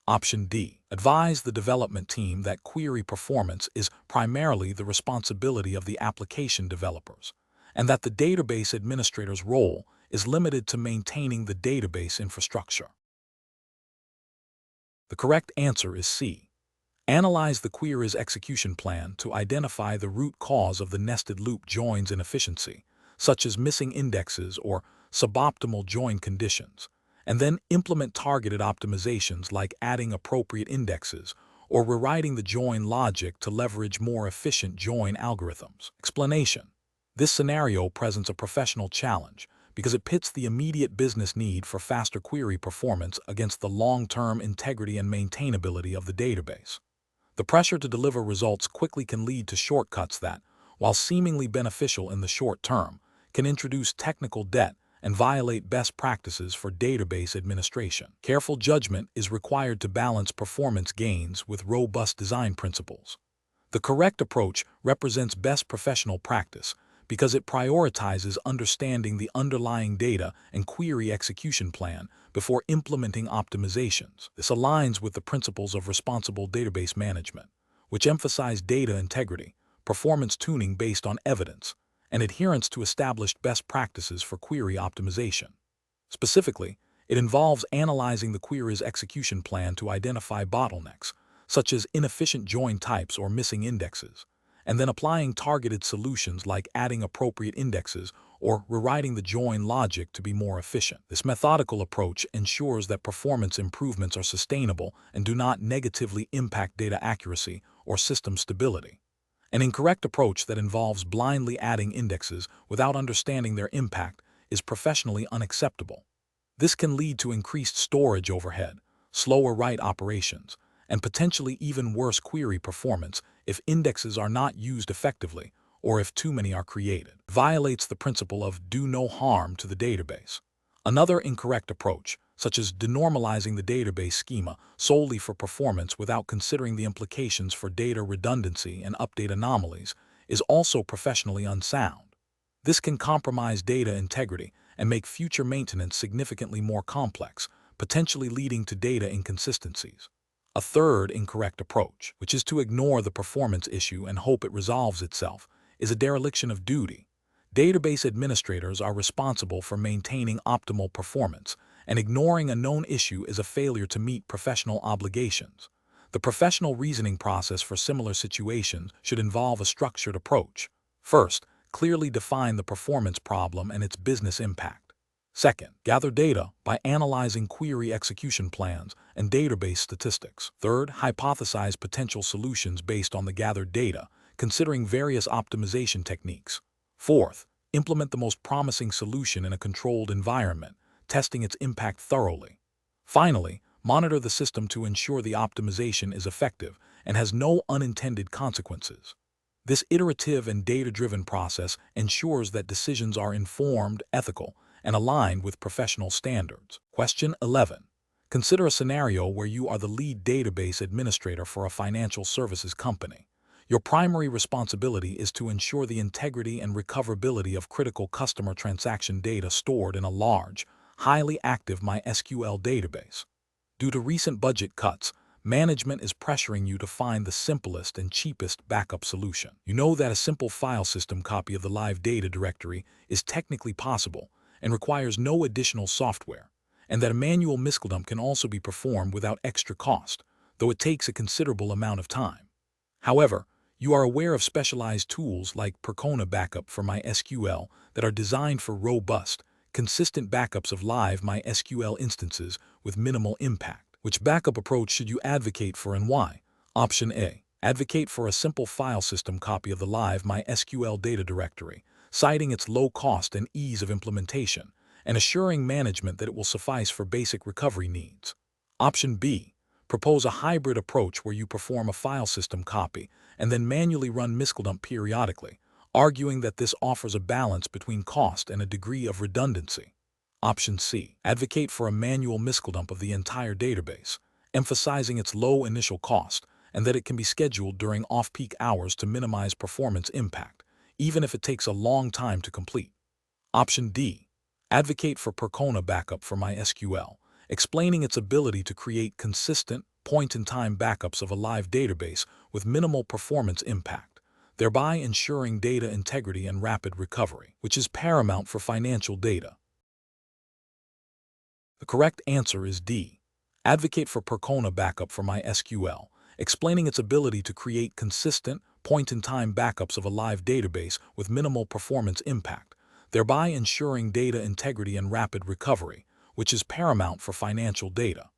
Option D. Advise the development team that query performance is primarily the responsibility of the application developers, and that the database administrator's role is limited to maintaining the database infrastructure. The correct answer is C. Analyze the query's execution plan to identify the root cause of the nested loop join's inefficiency, such as missing indexes or suboptimal join conditions, and then implement targeted optimizations like adding appropriate indexes or rewriting the join logic to leverage more efficient join algorithms. Explanation: this scenario presents a professional challenge because it pits the immediate business need for faster query performance against the long-term integrity and maintainability of the database. The pressure to deliver results quickly can lead to shortcuts that, while seemingly beneficial in the short term, can introduce technical debt and violate best practices for database administration. Careful judgment is required to balance performance gains with robust design principles. The correct approach represents best professional practice because it prioritizes understanding the underlying data and query execution plan before implementing optimizations. This aligns with the principles of responsible database management, which emphasize data integrity, performance tuning based on evidence, and adherence to established best practices for query optimization. Specifically, it involves analyzing the query's execution plan to identify bottlenecks, such as inefficient join types or missing indexes, and then applying targeted solutions like adding appropriate indexes or rewriting the join logic to be more efficient. This methodical approach ensures that performance improvements are sustainable and do not negatively impact data accuracy or system stability. An incorrect approach that involves blindly adding indexes without understanding their impact is professionally unacceptable. This can lead to increased storage overhead, slower write operations, and potentially even worse query performance if indexes are not used effectively or if too many are created. It violates the principle of do no harm to the database. Another incorrect approach, such as denormalizing the database schema solely for performance without considering the implications for data redundancy and update anomalies, is also professionally unsound. This can compromise data integrity and make future maintenance significantly more complex, potentially leading to data inconsistencies. A third incorrect approach, which is to ignore the performance issue and hope it resolves itself, is a dereliction of duty. Database administrators are responsible for maintaining optimal performance, and ignoring a known issue is a failure to meet professional obligations. The professional reasoning process for similar situations should involve a structured approach. First, clearly define the performance problem and its business impact. Second, gather data by analyzing query execution plans and database statistics. Third, hypothesize potential solutions based on the gathered data, considering various optimization techniques. Fourth, implement the most promising solution in a controlled environment, testing its impact thoroughly. Finally, monitor the system to ensure the optimization is effective and has no unintended consequences. This iterative and data-driven process ensures that decisions are informed, ethical, and aligned with professional standards. Question 11. Consider a scenario where you are the lead database administrator for a financial services company. Your primary responsibility is to ensure the integrity and recoverability of critical customer transaction data stored in a large, highly active MySQL database. Due to recent budget cuts, management is pressuring you to find the simplest and cheapest backup solution. You know that a simple file system copy of the live data directory is technically possible and requires no additional software, and that a manual miscldump can also be performed without extra cost, though it takes a considerable amount of time. However, you are aware of specialized tools like Percona Backup for MySQL that are designed for robust, consistent backups of live MySQL instances with minimal impact. Which backup approach should you advocate for and why? Option A. Advocate for a simple file system copy of the live MySQL data directory, citing its low cost and ease of implementation, and assuring management that it will suffice for basic recovery needs. Option B. Propose a hybrid approach where you perform a file system copy and then manually run miscldump periodically, arguing that this offers a balance between cost and a degree of redundancy. Option C. Advocate for a manual miscldump of the entire database, emphasizing its low initial cost and that it can be scheduled during off-peak hours to minimize performance impact, even if it takes a long time to complete. Option D. Advocate for Percona Backup for MySQL, explaining its ability to create consistent, point-in-time backups of a live database with minimal performance impact, thereby ensuring data integrity and rapid recovery, which is paramount for financial data. The correct answer is D. Advocate for Percona Backup for MySQL, explaining its ability to create consistent, point-in-time backups of a live database with minimal performance impact, thereby ensuring data integrity and rapid recovery, which is paramount for financial data.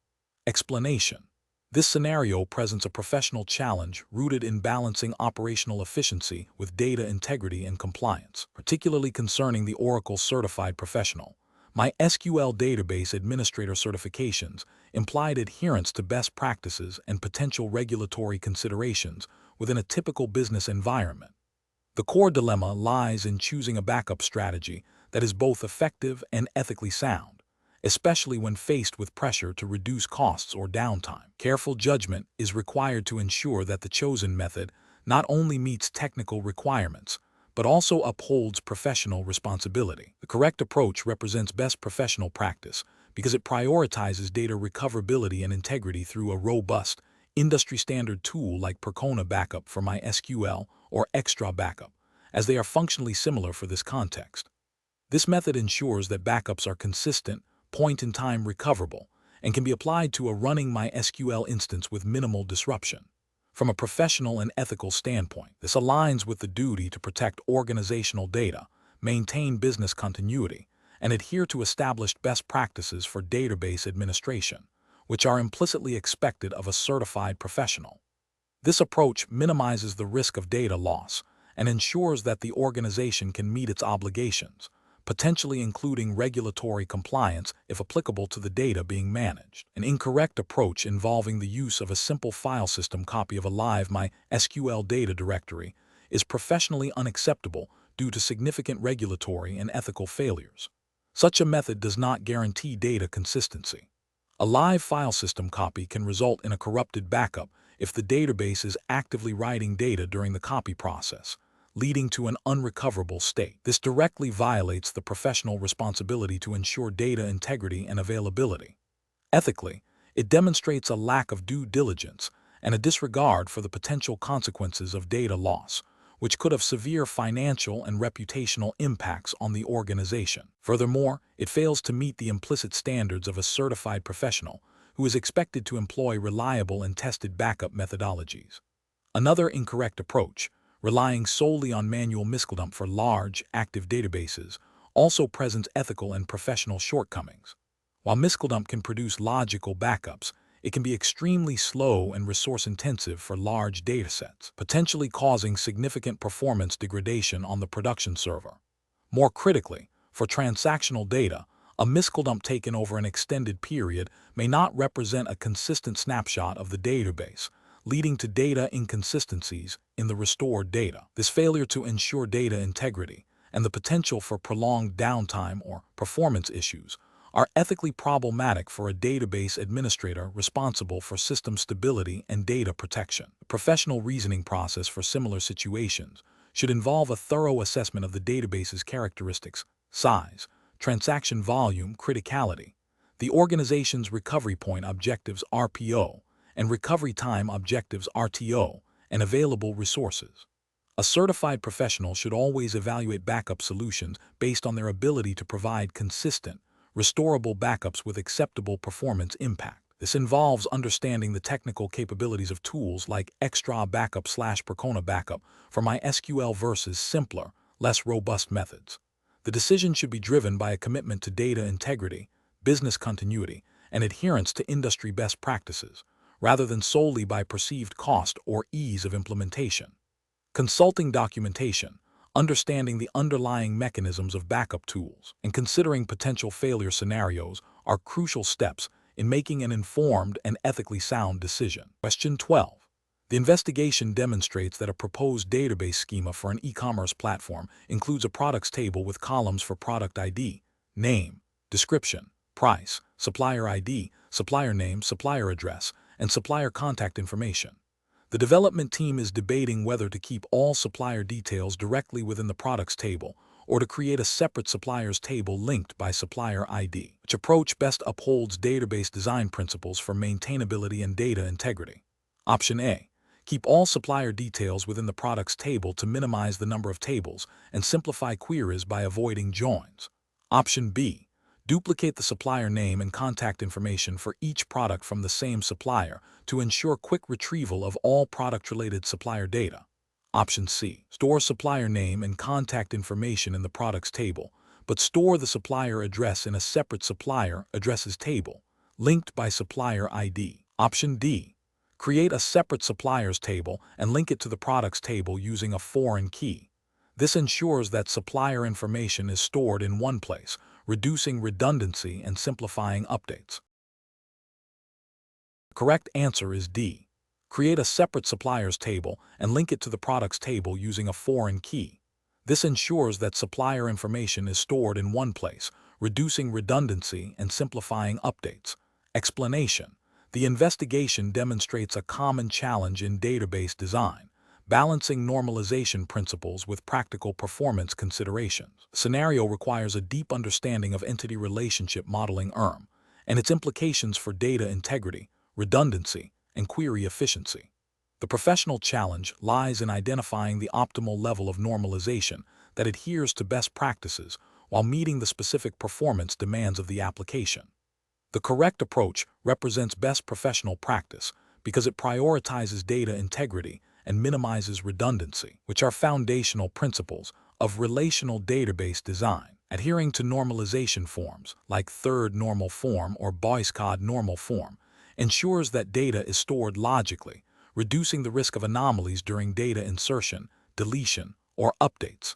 Explanation. This scenario presents a professional challenge rooted in balancing operational efficiency with data integrity and compliance, particularly concerning the Oracle Certified Professional. MySQL database administrator certifications implied adherence to best practices and potential regulatory considerations within a typical business environment. The core dilemma lies in choosing a backup strategy that is both effective and ethically sound, especially when faced with pressure to reduce costs or downtime. Careful judgment is required to ensure that the chosen method not only meets technical requirements, but also upholds professional responsibility. The correct approach represents best professional practice because it prioritizes data recoverability and integrity through a robust, industry-standard tool like Percona Backup for MySQL or Extra Backup, as they are functionally similar for this context. This method ensures that backups are consistent, point-in-time recoverable, and can be applied to a running MySQL instance with minimal disruption. From a professional and ethical standpoint, this aligns with the duty to protect organizational data, maintain business continuity, and adhere to established best practices for database administration, which are implicitly expected of a certified professional. This approach minimizes the risk of data loss and ensures that the organization can meet its obligations, potentially including regulatory compliance if applicable to the data being managed. An incorrect approach involving the use of a simple file system copy of a live MySQL data directory is professionally unacceptable due to significant regulatory and ethical failures. Such a method does not guarantee data consistency. A live file system copy can result in a corrupted backup if the database is actively writing data during the copy process, leading to an unrecoverable state. This directly violates the professional responsibility to ensure data integrity and availability. Ethically, it demonstrates a lack of due diligence and a disregard for the potential consequences of data loss, which could have severe financial and reputational impacts on the organization. Furthermore, it fails to meet the implicit standards of a certified professional who is expected to employ reliable and tested backup methodologies. Another incorrect approach, relying solely on manual MySQL for large, active databases, also presents ethical and professional shortcomings. While MySQL can produce logical backups, it can be extremely slow and resource-intensive for large datasets, potentially causing significant performance degradation on the production server. More critically, for transactional data, a MySQL taken over an extended period may not represent a consistent snapshot of the database, leading to data inconsistencies in the restored data. This failure to ensure data integrity and the potential for prolonged downtime or performance issues are ethically problematic for a database administrator responsible for system stability and data protection. The professional reasoning process for similar situations should involve a thorough assessment of the database's characteristics, size, transaction volume, criticality, the organization's recovery point objectives RPO, and recovery time objectives RTO, and available resources. A certified professional should always evaluate backup solutions based on their ability to provide consistent, restorable backups with acceptable performance impact. This involves understanding the technical capabilities of tools like Extra Backup / Percona Backup for MySQL versus simpler, less robust methods. The decision should be driven by a commitment to data integrity, business continuity, and adherence to industry best practices, rather than solely by perceived cost or ease of implementation. Consulting documentation, understanding the underlying mechanisms of backup tools, and considering potential failure scenarios are crucial steps in making an informed and ethically sound decision. Question 12. The investigation demonstrates that a proposed database schema for an e-commerce platform includes a products table with columns for product ID, name, description, price, supplier ID, supplier name, supplier address, and supplier contact information. The development team is debating whether to keep all supplier details directly within the products table or to create a separate suppliers table linked by supplier ID. Which approach best upholds database design principles for maintainability and data integrity? Option A. Keep all supplier details within the products table to minimize the number of tables and simplify queries by avoiding joins. Option B. Duplicate the supplier name and contact information for each product from the same supplier to ensure quick retrieval of all product-related supplier data. Option C. Store supplier name and contact information in the products table, but store the supplier address in a separate supplier addresses table, linked by supplier ID. Option D. Create a separate suppliers table and link it to the products table using a foreign key. This ensures that supplier information is stored in one place, reducing redundancy and simplifying updates. The correct answer is D. Create a separate suppliers table and link it to the products table using a foreign key. This ensures that supplier information is stored in one place, reducing redundancy and simplifying updates. Explanation. The investigation demonstrates a common challenge in database design, balancing normalization principles with practical performance considerations. The scenario requires a deep understanding of entity relationship modeling and its implications for data integrity, redundancy, and query efficiency. The professional challenge lies in identifying the optimal level of normalization that adheres to best practices while meeting the specific performance demands of the application. The correct approach represents best professional practice because it prioritizes data integrity and minimizes redundancy, which are foundational principles of relational database design. Adhering to normalization forms, like third normal form or Boyce-Codd normal form, ensures that data is stored logically, reducing the risk of anomalies during data insertion, deletion, or updates.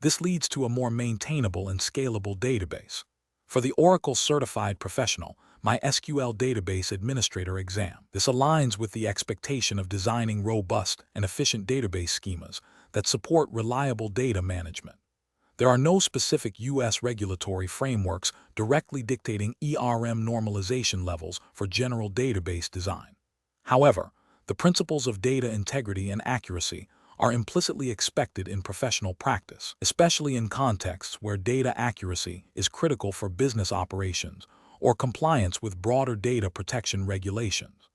This leads to a more maintainable and scalable database. For the Oracle Certified Professional MySQL Database Administrator exam, this aligns with the expectation of designing robust and efficient database schemas that support reliable data management. There are no specific U.S. regulatory frameworks directly dictating normalization levels for general database design. However, the principles of data integrity and accuracy are implicitly expected in professional practice, especially in contexts where data accuracy is critical for business operations or compliance with broader data protection regulations.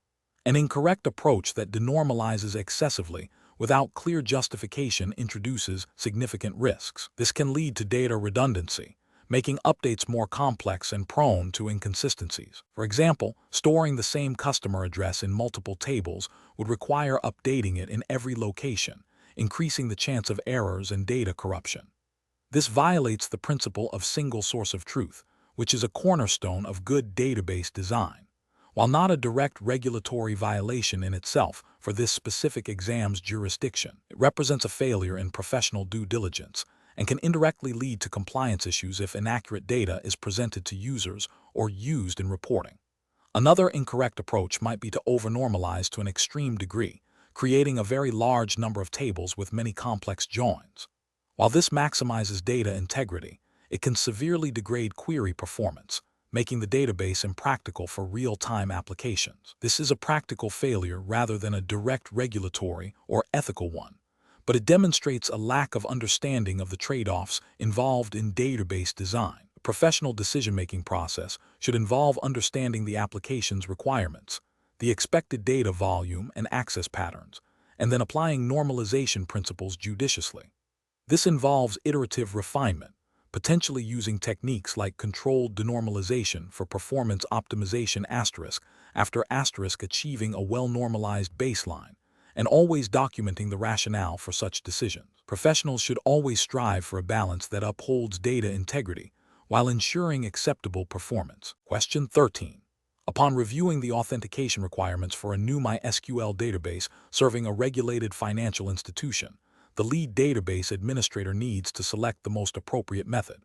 An incorrect approach that denormalizes excessively without clear justification introduces significant risks. This can lead to data redundancy, making updates more complex and prone to inconsistencies. For example, storing the same customer address in multiple tables would require updating it in every location, increasing the chance of errors and data corruption. This violates the principle of single source of truth, which is a cornerstone of good database design. While not a direct regulatory violation in itself for this specific exam's jurisdiction, it represents a failure in professional due diligence and can indirectly lead to compliance issues if inaccurate data is presented to users or used in reporting. Another incorrect approach might be to overnormalize to an extreme degree, creating a very large number of tables with many complex joins. While this maximizes data integrity, it can severely degrade query performance, making the database impractical for real-time applications. This is a practical failure rather than a direct regulatory or ethical one, but it demonstrates a lack of understanding of the trade-offs involved in database design. The professional decision-making process should involve understanding the application's requirements, the expected data volume and access patterns, and then applying normalization principles judiciously. This involves iterative refinement, potentially using techniques like controlled denormalization for performance optimization after achieving a well-normalized baseline, and always documenting the rationale for such decisions. Professionals should always strive for a balance that upholds data integrity while ensuring acceptable performance. Question 13. Upon reviewing the authentication requirements for a new MySQL database serving a regulated financial institution, the lead database administrator needs to select the most appropriate method.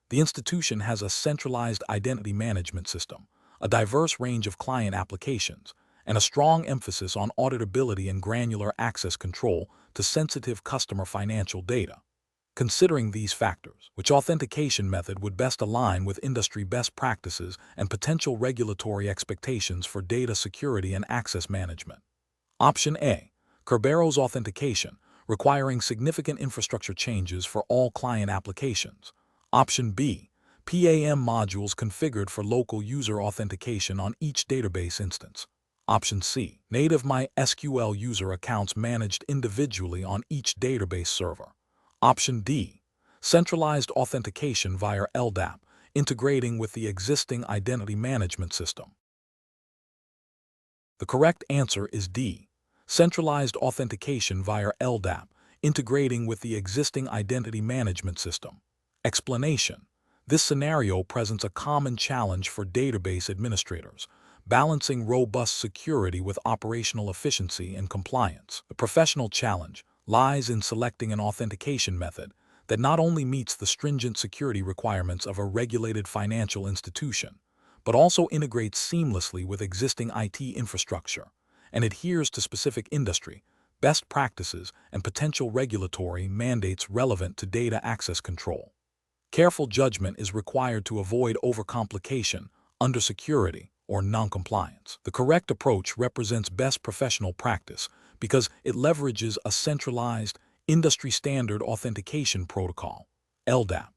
The institution has a centralized identity management system, a diverse range of client applications, and a strong emphasis on auditability and granular access control to sensitive customer financial data. Considering these factors, which authentication method would best align with industry best practices and potential regulatory expectations for data security and access management? Option A. Kerberos authentication, requiring significant infrastructure changes for all client applications. Option B. PAM modules configured for local user authentication on each database instance. Option C. Native MySQL user accounts managed individually on each database server. Option D. Centralized authentication via LDAP, integrating with the existing identity management system. The correct answer is D. Centralized authentication via LDAP, integrating with the existing identity management system. Explanation. This scenario presents a common challenge for database administrators, balancing robust security with operational efficiency and compliance. The professional challenge lies in selecting an authentication method that not only meets the stringent security requirements of a regulated financial institution, but also integrates seamlessly with existing IT infrastructure and adheres to specific industry, best practices, and potential regulatory mandates relevant to data access control. Careful judgment is required to avoid overcomplication, undersecurity, or noncompliance. The correct approach represents best professional practice because it leverages a centralized, industry-standard authentication protocol, LDAP,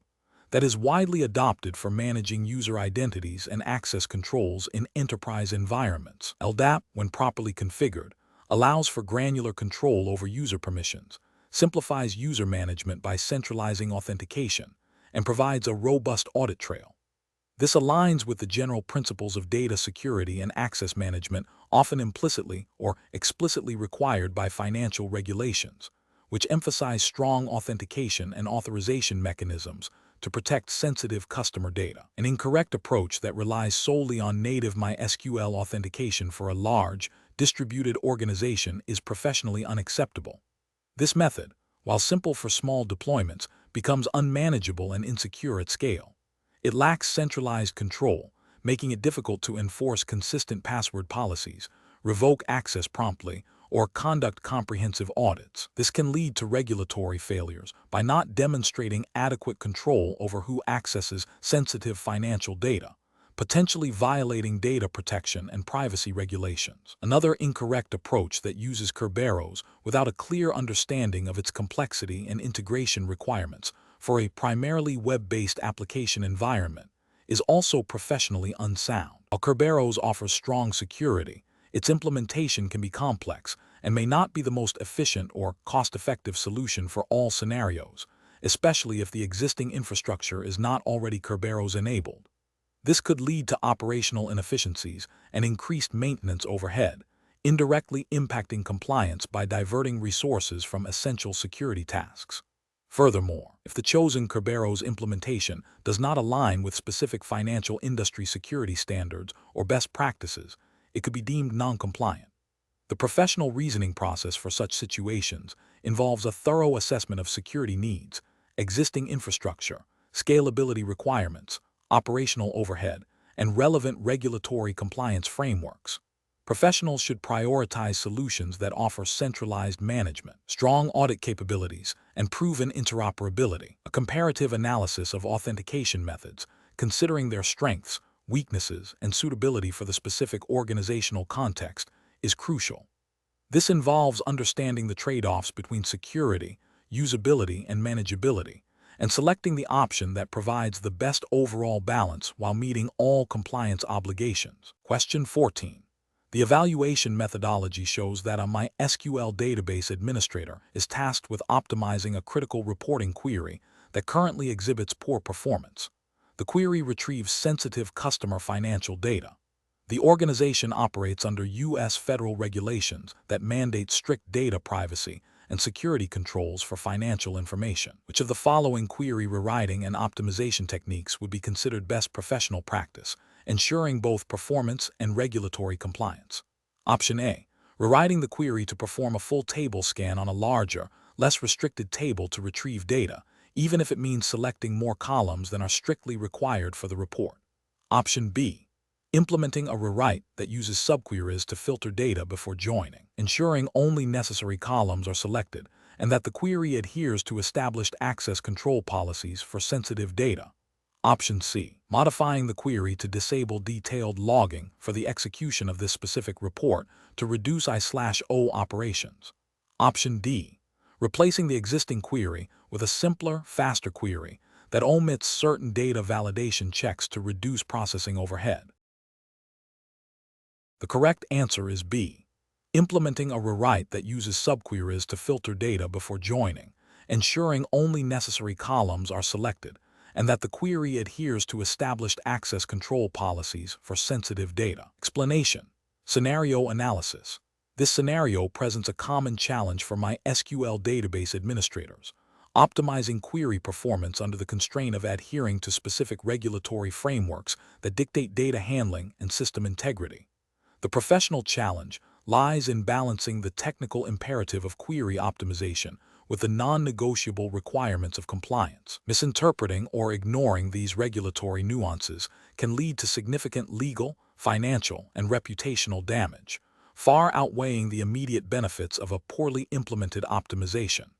that is widely adopted for managing user identities and access controls in enterprise environments. LDAP, when properly configured, allows for granular control over user permissions, simplifies user management by centralizing authentication, and provides a robust audit trail. This aligns with the general principles of data security and access management, often implicitly or explicitly required by financial regulations, which emphasize strong authentication and authorization mechanisms to protect sensitive customer data. An incorrect approach that relies solely on native MySQL authentication for a large, distributed organization is professionally unacceptable. This method, while simple for small deployments, becomes unmanageable and insecure at scale. It lacks centralized control, making it difficult to enforce consistent password policies, revoke access promptly, or conduct comprehensive audits. This can lead to regulatory failures by not demonstrating adequate control over who accesses sensitive financial data, potentially violating data protection and privacy regulations. Another incorrect approach that uses Kerberos without a clear understanding of its complexity and integration requirements for a primarily web-based application environment is also professionally unsound. While Kerberos offers strong security, its implementation can be complex and may not be the most efficient or cost-effective solution for all scenarios, especially if the existing infrastructure is not already Kerberos-enabled. This could lead to operational inefficiencies and increased maintenance overhead, indirectly impacting compliance by diverting resources from essential security tasks. Furthermore, if the chosen Kerberos implementation does not align with specific financial industry security standards or best practices, it could be deemed non-compliant. The professional reasoning process for such situations involves a thorough assessment of security needs, existing infrastructure, scalability requirements, operational overhead, and relevant regulatory compliance frameworks. Professionals should prioritize solutions that offer centralized management, strong audit capabilities, and proven interoperability. A comparative analysis of authentication methods, considering their strengths, weaknesses, and suitability for the specific organizational context, is crucial. This involves understanding the trade-offs between security, usability, and manageability, and selecting the option that provides the best overall balance while meeting all compliance obligations. Question 14. The evaluation methodology shows that a MySQL database administrator is tasked with optimizing a critical reporting query that currently exhibits poor performance. The query retrieves sensitive customer financial data. The organization operates under U.S. federal regulations that mandate strict data privacy and security controls for financial information. Which of the following query rewriting and optimization techniques would be considered best professional practice, ensuring both performance and regulatory compliance? Option A. Rewriting the query to perform a full table scan on a larger, less restricted table to retrieve data, even if it means selecting more columns than are strictly required for the report. Option B. Implementing a rewrite that uses subqueries to filter data before joining, ensuring only necessary columns are selected and that the query adheres to established access control policies for sensitive data. Option C. Modifying the query to disable detailed logging for the execution of this specific report to reduce I/O operations. Option D. Replacing the existing query with a simpler, faster query that omits certain data validation checks to reduce processing overhead. The correct answer is B. Implementing a rewrite that uses subqueries to filter data before joining, ensuring only necessary columns are selected, and that the query adheres to established access control policies for sensitive data. Explanation. Scenario analysis. This scenario presents a common challenge for MySQL database administrators, optimizing query performance under the constraint of adhering to specific regulatory frameworks that dictate data handling and system integrity. The professional challenge lies in balancing the technical imperative of query optimization with the non-negotiable requirements of compliance. Misinterpreting or ignoring these regulatory nuances can lead to significant legal, financial, and reputational damage, far outweighing the immediate benefits of a poorly implemented optimization.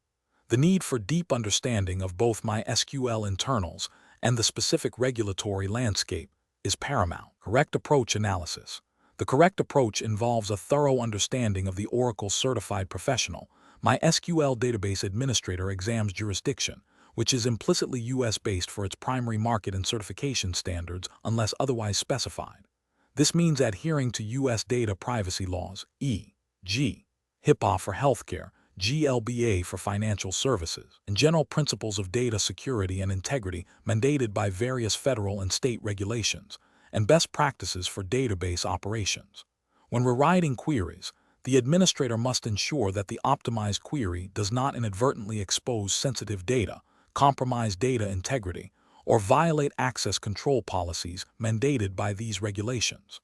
The need for deep understanding of both MySQL internals and the specific regulatory landscape is paramount. Correct approach analysis. The correct approach involves a thorough understanding of the Oracle Certified Professional MySQL Database Administrator exam's jurisdiction, which is implicitly U.S.-based for its primary market and certification standards unless otherwise specified. This means adhering to U.S. data privacy laws, e.g., HIPAA for healthcare, GLBA for financial services, and general principles of data security and integrity mandated by various federal and state regulations, and best practices for database operations. When rewriting queries, the administrator must ensure that the optimized query does not inadvertently expose sensitive data, compromise data integrity, or violate access control policies mandated by these regulations.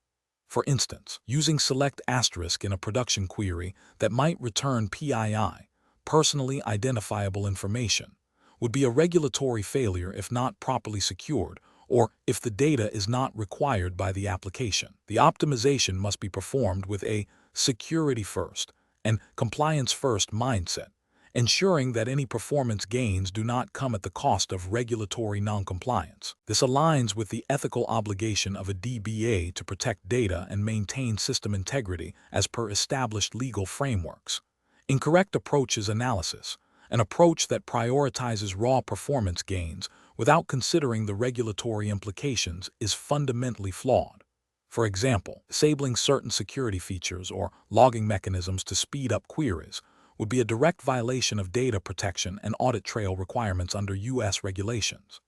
For instance, using select asterisk in a production query that might return PII, personally identifiable information, would be a regulatory failure if not properly secured or if the data is not required by the application. The optimization must be performed with a security-first and compliance-first mindset, ensuring that any performance gains do not come at the cost of regulatory noncompliance. This aligns with the ethical obligation of a DBA to protect data and maintain system integrity as per established legal frameworks. Incorrect approaches analysis, an approach that prioritizes raw performance gains without considering the regulatory implications, is fundamentally flawed. For example, disabling certain security features or logging mechanisms to speed up queries would be a direct violation of data protection and audit trail requirements under U.S. regulations.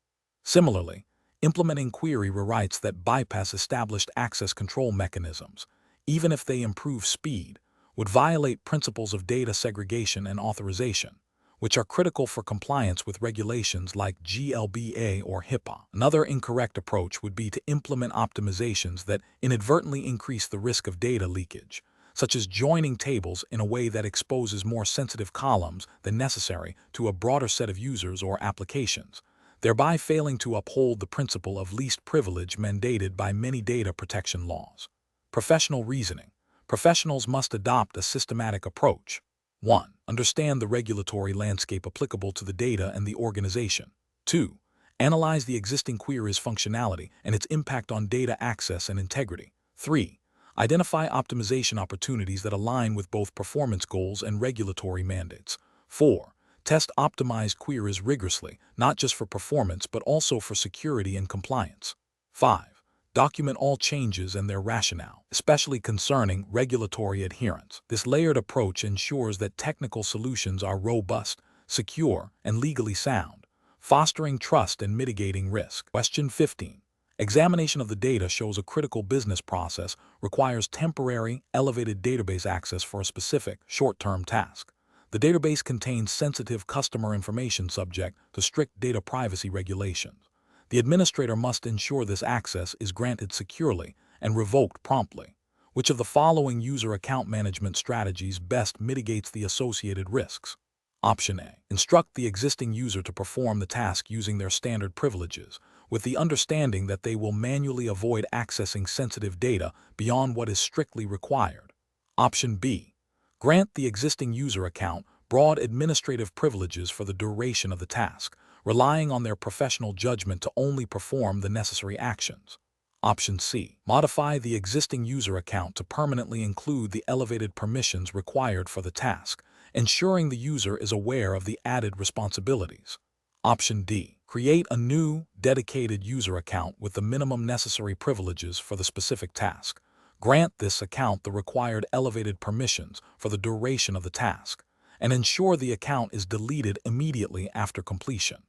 Similarly, implementing query rewrites that bypass established access control mechanisms, even if they improve speed, would violate principles of data segregation and authorization, which are critical for compliance with regulations like GLBA or HIPAA. Another incorrect approach would be to implement optimizations that inadvertently increase the risk of data leakage, such as joining tables in a way that exposes more sensitive columns than necessary to a broader set of users or applications, thereby failing to uphold the principle of least privilege mandated by many data protection laws. Professional reasoning. Professionals must adopt a systematic approach. 1. Understand the regulatory landscape applicable to the data and the organization. 2. Analyze the existing query's functionality and its impact on data access and integrity. 3. Identify optimization opportunities that align with both performance goals and regulatory mandates. 4. Test optimized queries rigorously, not just for performance but also for security and compliance. 5. Document all changes and their rationale, especially concerning regulatory adherence. This layered approach ensures that technical solutions are robust, secure, and legally sound, fostering trust and mitigating risk. Question 15. Examination of the data shows a critical business process requires temporary, elevated database access for a specific, short-term task. The database contains sensitive customer information subject to strict data privacy regulations. The administrator must ensure this access is granted securely and revoked promptly. Which of the following user account management strategies best mitigates the associated risks? Option A. Instruct the existing user to perform the task using their standard privileges, with the understanding that they will manually avoid accessing sensitive data beyond what is strictly required. Option B. Grant the existing user account broad administrative privileges for the duration of the task, relying on their professional judgment to only perform the necessary actions. Option C. Modify the existing user account to permanently include the elevated permissions required for the task, ensuring the user is aware of the added responsibilities. Option D. Create a new, dedicated user account with the minimum necessary privileges for the specific task. Grant this account the required elevated permissions for the duration of the task, and ensure the account is deleted immediately after completion.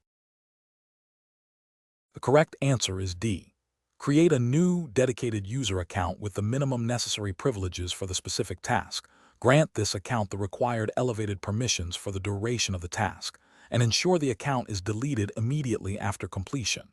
The correct answer is D. Create a new, dedicated user account with the minimum necessary privileges for the specific task. Grant this account the required elevated permissions for the duration of the task, and ensure the account is deleted immediately after completion.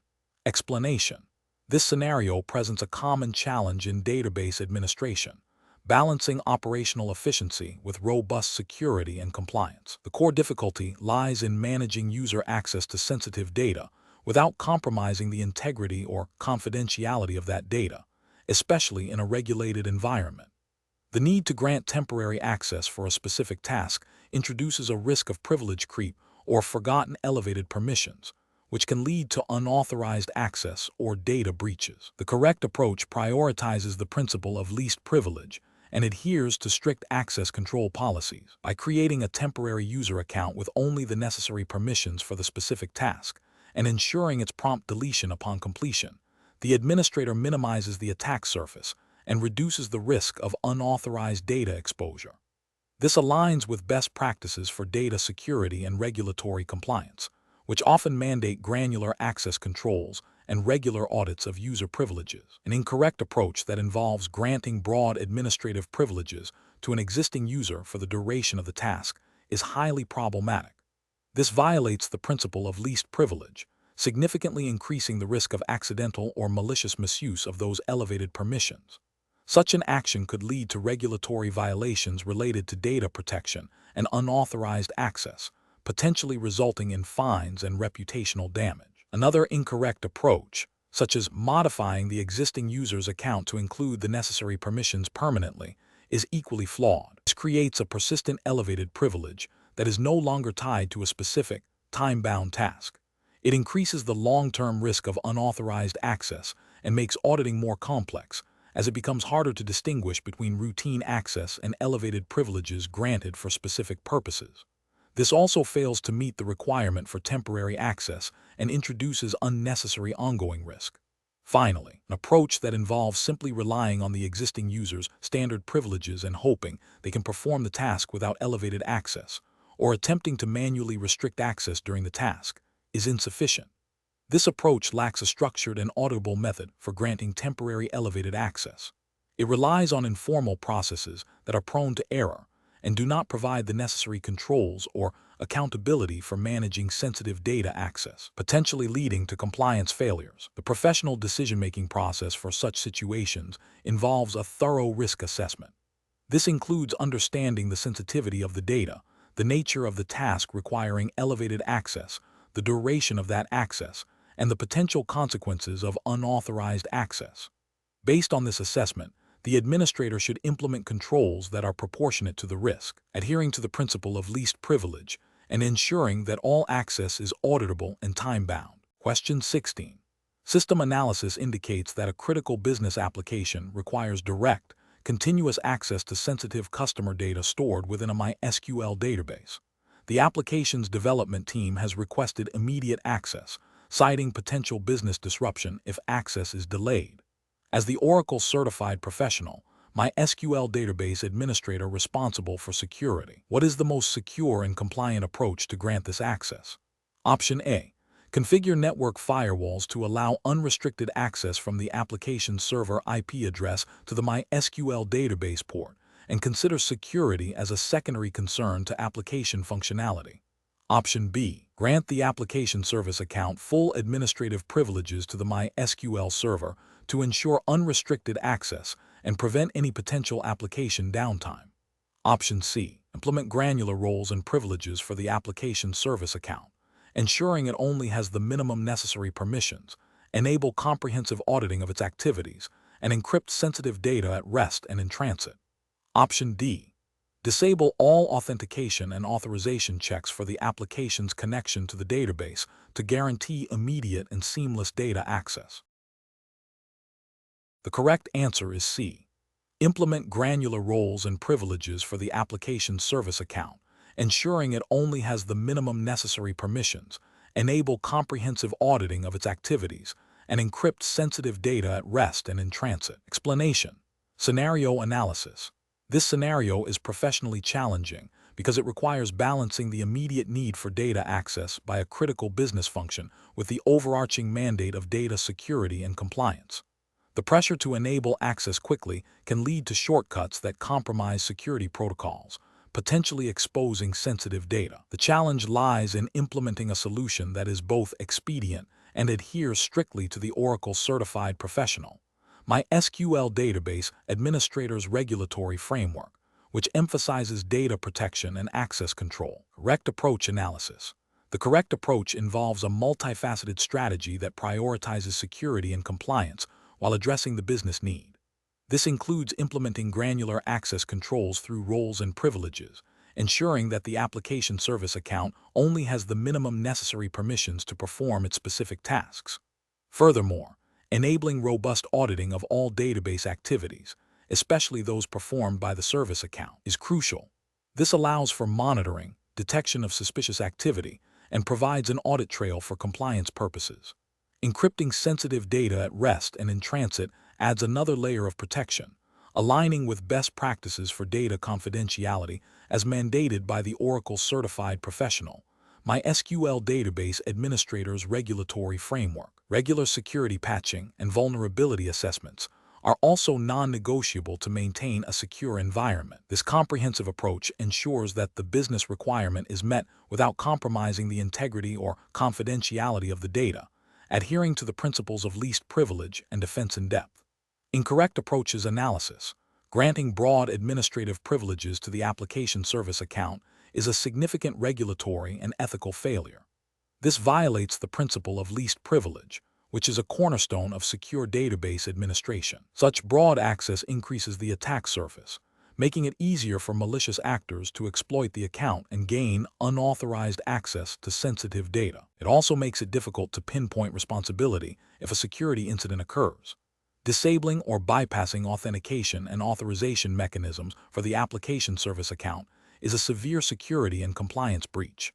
Explanation. This scenario presents a common challenge in database administration, balancing operational efficiency with robust security and compliance. The core difficulty lies in managing user access to sensitive data without compromising the integrity or confidentiality of that data, especially in a regulated environment. The need to grant temporary access for a specific task introduces a risk of privilege creep or forgotten elevated permissions, which can lead to unauthorized access or data breaches. The correct approach prioritizes the principle of least privilege and adheres to strict access control policies. By creating a temporary user account with only the necessary permissions for the specific task and ensuring its prompt deletion upon completion, the administrator minimizes the attack surface and reduces the risk of unauthorized data exposure. This aligns with best practices for data security and regulatory compliance, which often mandate granular access controls and regular audits of user privileges. An incorrect approach that involves granting broad administrative privileges to an existing user for the duration of the task is highly problematic. This violates the principle of least privilege, significantly increasing the risk of accidental or malicious misuse of those elevated permissions. Such an action could lead to regulatory violations related to data protection and unauthorized access, potentially resulting in fines and reputational damage. Another incorrect approach, such as modifying the existing user's account to include the necessary permissions permanently, is equally flawed. This creates a persistent elevated privilege that is no longer tied to a specific, time-bound task. It increases the long-term risk of unauthorized access and makes auditing more complex, as it becomes harder to distinguish between routine access and elevated privileges granted for specific purposes. This also fails to meet the requirement for temporary access and introduces unnecessary ongoing risk. Finally, an approach that involves simply relying on the existing user's standard privileges and hoping they can perform the task without elevated access, or attempting to manually restrict access during the task, is insufficient. This approach lacks a structured and auditable method for granting temporary elevated access. It relies on informal processes that are prone to error and do not provide the necessary controls or accountability for managing sensitive data access, potentially leading to compliance failures. The professional decision-making process for such situations involves a thorough risk assessment. This includes understanding the sensitivity of the data, the nature of the task requiring elevated access, the duration of that access, and the potential consequences of unauthorized access. Based on this assessment, the administrator should implement controls that are proportionate to the risk, adhering to the principle of least privilege, and ensuring that all access is auditable and time-bound. Question 16. System analysis indicates that a critical business application requires direct, continuous access to sensitive customer data stored within a MySQL database. The application's development team has requested immediate access, citing potential business disruption if access is delayed. As the Oracle Certified Professional, MySQL database administrator responsible for security, what is the most secure and compliant approach to grant this access? Option A. Configure network firewalls to allow unrestricted access from the application server IP address to the MySQL database port, and consider security as a secondary concern to application functionality. Option B. Grant the application service account full administrative privileges to the MySQL server to ensure unrestricted access and prevent any potential application downtime. Option C. Implement granular roles and privileges for the application service account, ensuring it only has the minimum necessary permissions, enable comprehensive auditing of its activities, and encrypt sensitive data at rest and in transit. Option D. Disable all authentication and authorization checks for the application's connection to the database to guarantee immediate and seamless data access. The correct answer is C. Implement granular roles and privileges for the application service account, ensuring it only has the minimum necessary permissions, enable comprehensive auditing of its activities, and encrypt sensitive data at rest and in transit. Explanation. Scenario analysis. This scenario is professionally challenging because it requires balancing the immediate need for data access by a critical business function with the overarching mandate of data security and compliance. The pressure to enable access quickly can lead to shortcuts that compromise security protocols, potentially exposing sensitive data. The challenge lies in implementing a solution that is both expedient and adheres strictly to the Oracle Certified Professional MySQL Database Administrator's Regulatory Framework, which emphasizes data protection and access control. Correct approach analysis. The correct approach involves a multifaceted strategy that prioritizes security and compliance while addressing the business need. This includes implementing granular access controls through roles and privileges, ensuring that the application service account only has the minimum necessary permissions to perform its specific tasks. Furthermore, enabling robust auditing of all database activities, especially those performed by the service account, is crucial. This allows for monitoring, detection of suspicious activity, and provides an audit trail for compliance purposes. Encrypting sensitive data at rest and in transit adds another layer of protection, aligning with best practices for data confidentiality as mandated by the Oracle Certified Professional MySQL Database Administrator's Regulatory Framework. Regular security patching and vulnerability assessments are also non-negotiable to maintain a secure environment. This comprehensive approach ensures that the business requirement is met without compromising the integrity or confidentiality of the data, adhering to the principles of least privilege and defense in depth. Incorrect approaches analysis. Granting broad administrative privileges to the application service account is a significant regulatory and ethical failure. This violates the principle of least privilege, which is a cornerstone of secure database administration. Such broad access increases the attack surface, making it easier for malicious actors to exploit the account and gain unauthorized access to sensitive data. It also makes it difficult to pinpoint responsibility if a security incident occurs. Disabling or bypassing authentication and authorization mechanisms for the application service account is a severe security and compliance breach.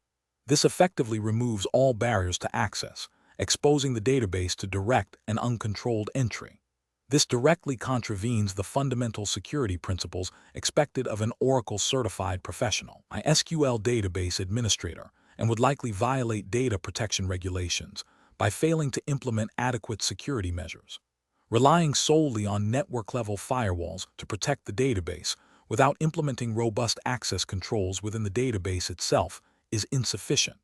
This effectively removes all barriers to access, exposing the database to direct and uncontrolled entry. This directly contravenes the fundamental security principles expected of an Oracle Certified Professional MySQL Database Administrator and would likely violate data protection regulations by failing to implement adequate security measures. Relying solely on network-level firewalls to protect the database without implementing robust access controls within the database itself is insufficient.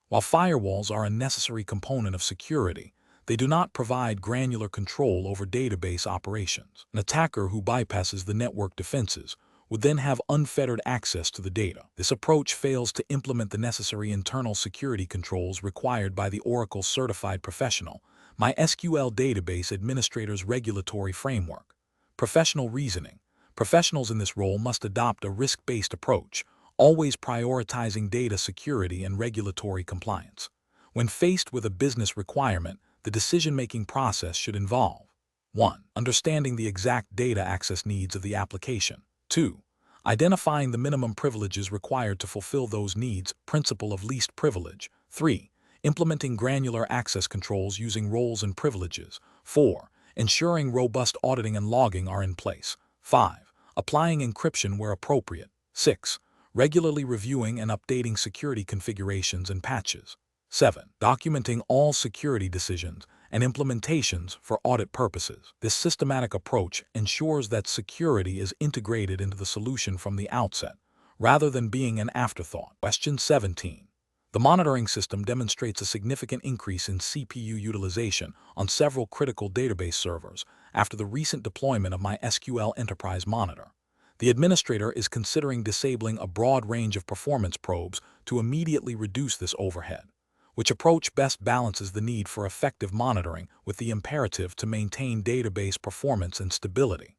While firewalls are a necessary component of security, they do not provide granular control over database operations. An attacker who bypasses the network defenses would then have unfettered access to the data. This approach fails to implement the necessary internal security controls required by the Oracle Certified Professional MySQL Database Administrator's Regulatory Framework. Professional reasoning. Professionals in this role must adopt a risk-based approach, always prioritizing data security and regulatory compliance. When faced with a business requirement, the decision-making process should involve 1. Understanding the exact data access needs of the application. 2. Identifying the minimum privileges required to fulfill those needs, principle of least privilege. 3. Implementing granular access controls using roles and privileges. 4. Ensuring robust auditing and logging are in place. 5. Applying encryption where appropriate. 6. Regularly reviewing and updating security configurations and patches. 7. Documenting all security decisions and implementations for audit purposes. This systematic approach ensures that security is integrated into the solution from the outset, rather than being an afterthought. Question 17. The monitoring system demonstrates a significant increase in CPU utilization on several critical database servers after the recent deployment of MySQL Enterprise Monitor. The administrator is considering disabling a broad range of performance probes to immediately reduce this overhead. Which approach best balances the need for effective monitoring with the imperative to maintain database performance and stability?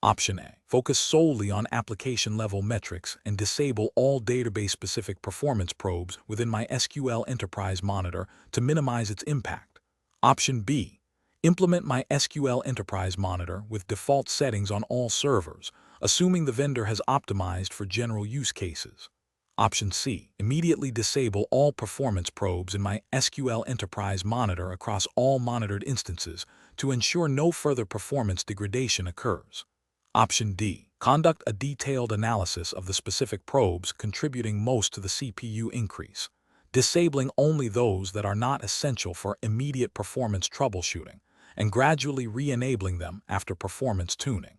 Option A. Focus solely on application-level metrics and disable all database-specific performance probes within MySQL Enterprise Monitor to minimize its impact. Option B. Implement MySQL Enterprise Monitor with default settings on all servers, assuming the vendor has optimized for general use cases. Option C. Immediately disable all performance probes in MySQL Enterprise Monitor across all monitored instances to ensure no further performance degradation occurs. Option D. Conduct a detailed analysis of the specific probes contributing most to the CPU increase, disabling only those that are not essential for immediate performance troubleshooting, and gradually re-enabling them after performance tuning.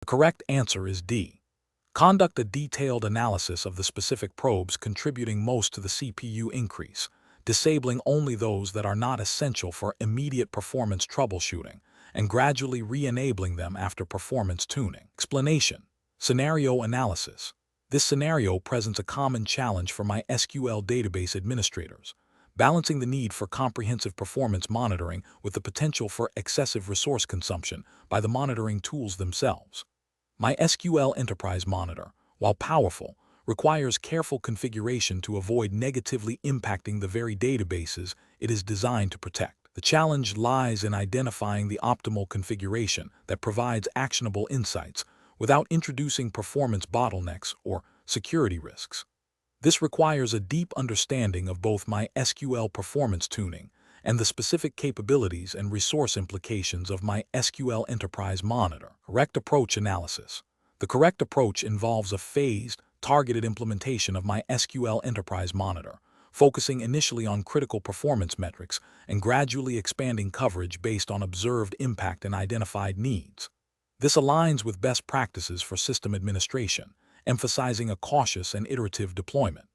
The correct answer is D. Conduct a detailed analysis of the specific probes contributing most to the CPU increase, disabling only those that are not essential for immediate performance troubleshooting, and gradually re-enabling them after performance tuning. Explanation. Scenario analysis. This scenario presents a common challenge for MySQL database administrators, balancing the need for comprehensive performance monitoring with the potential for excessive resource consumption by the monitoring tools themselves. MySQL Enterprise Monitor, while powerful, requires careful configuration to avoid negatively impacting the very databases it is designed to protect. The challenge lies in identifying the optimal configuration that provides actionable insights without introducing performance bottlenecks or security risks. This requires a deep understanding of both MySQL performance tuning and the specific capabilities and resource implications of MySQL Enterprise Monitor. Correct approach analysis. The correct approach involves a phased, targeted implementation of MySQL Enterprise Monitor, focusing initially on critical performance metrics and gradually expanding coverage based on observed impact and identified needs. This aligns with best practices for system administration, emphasizing a cautious and iterative deployment.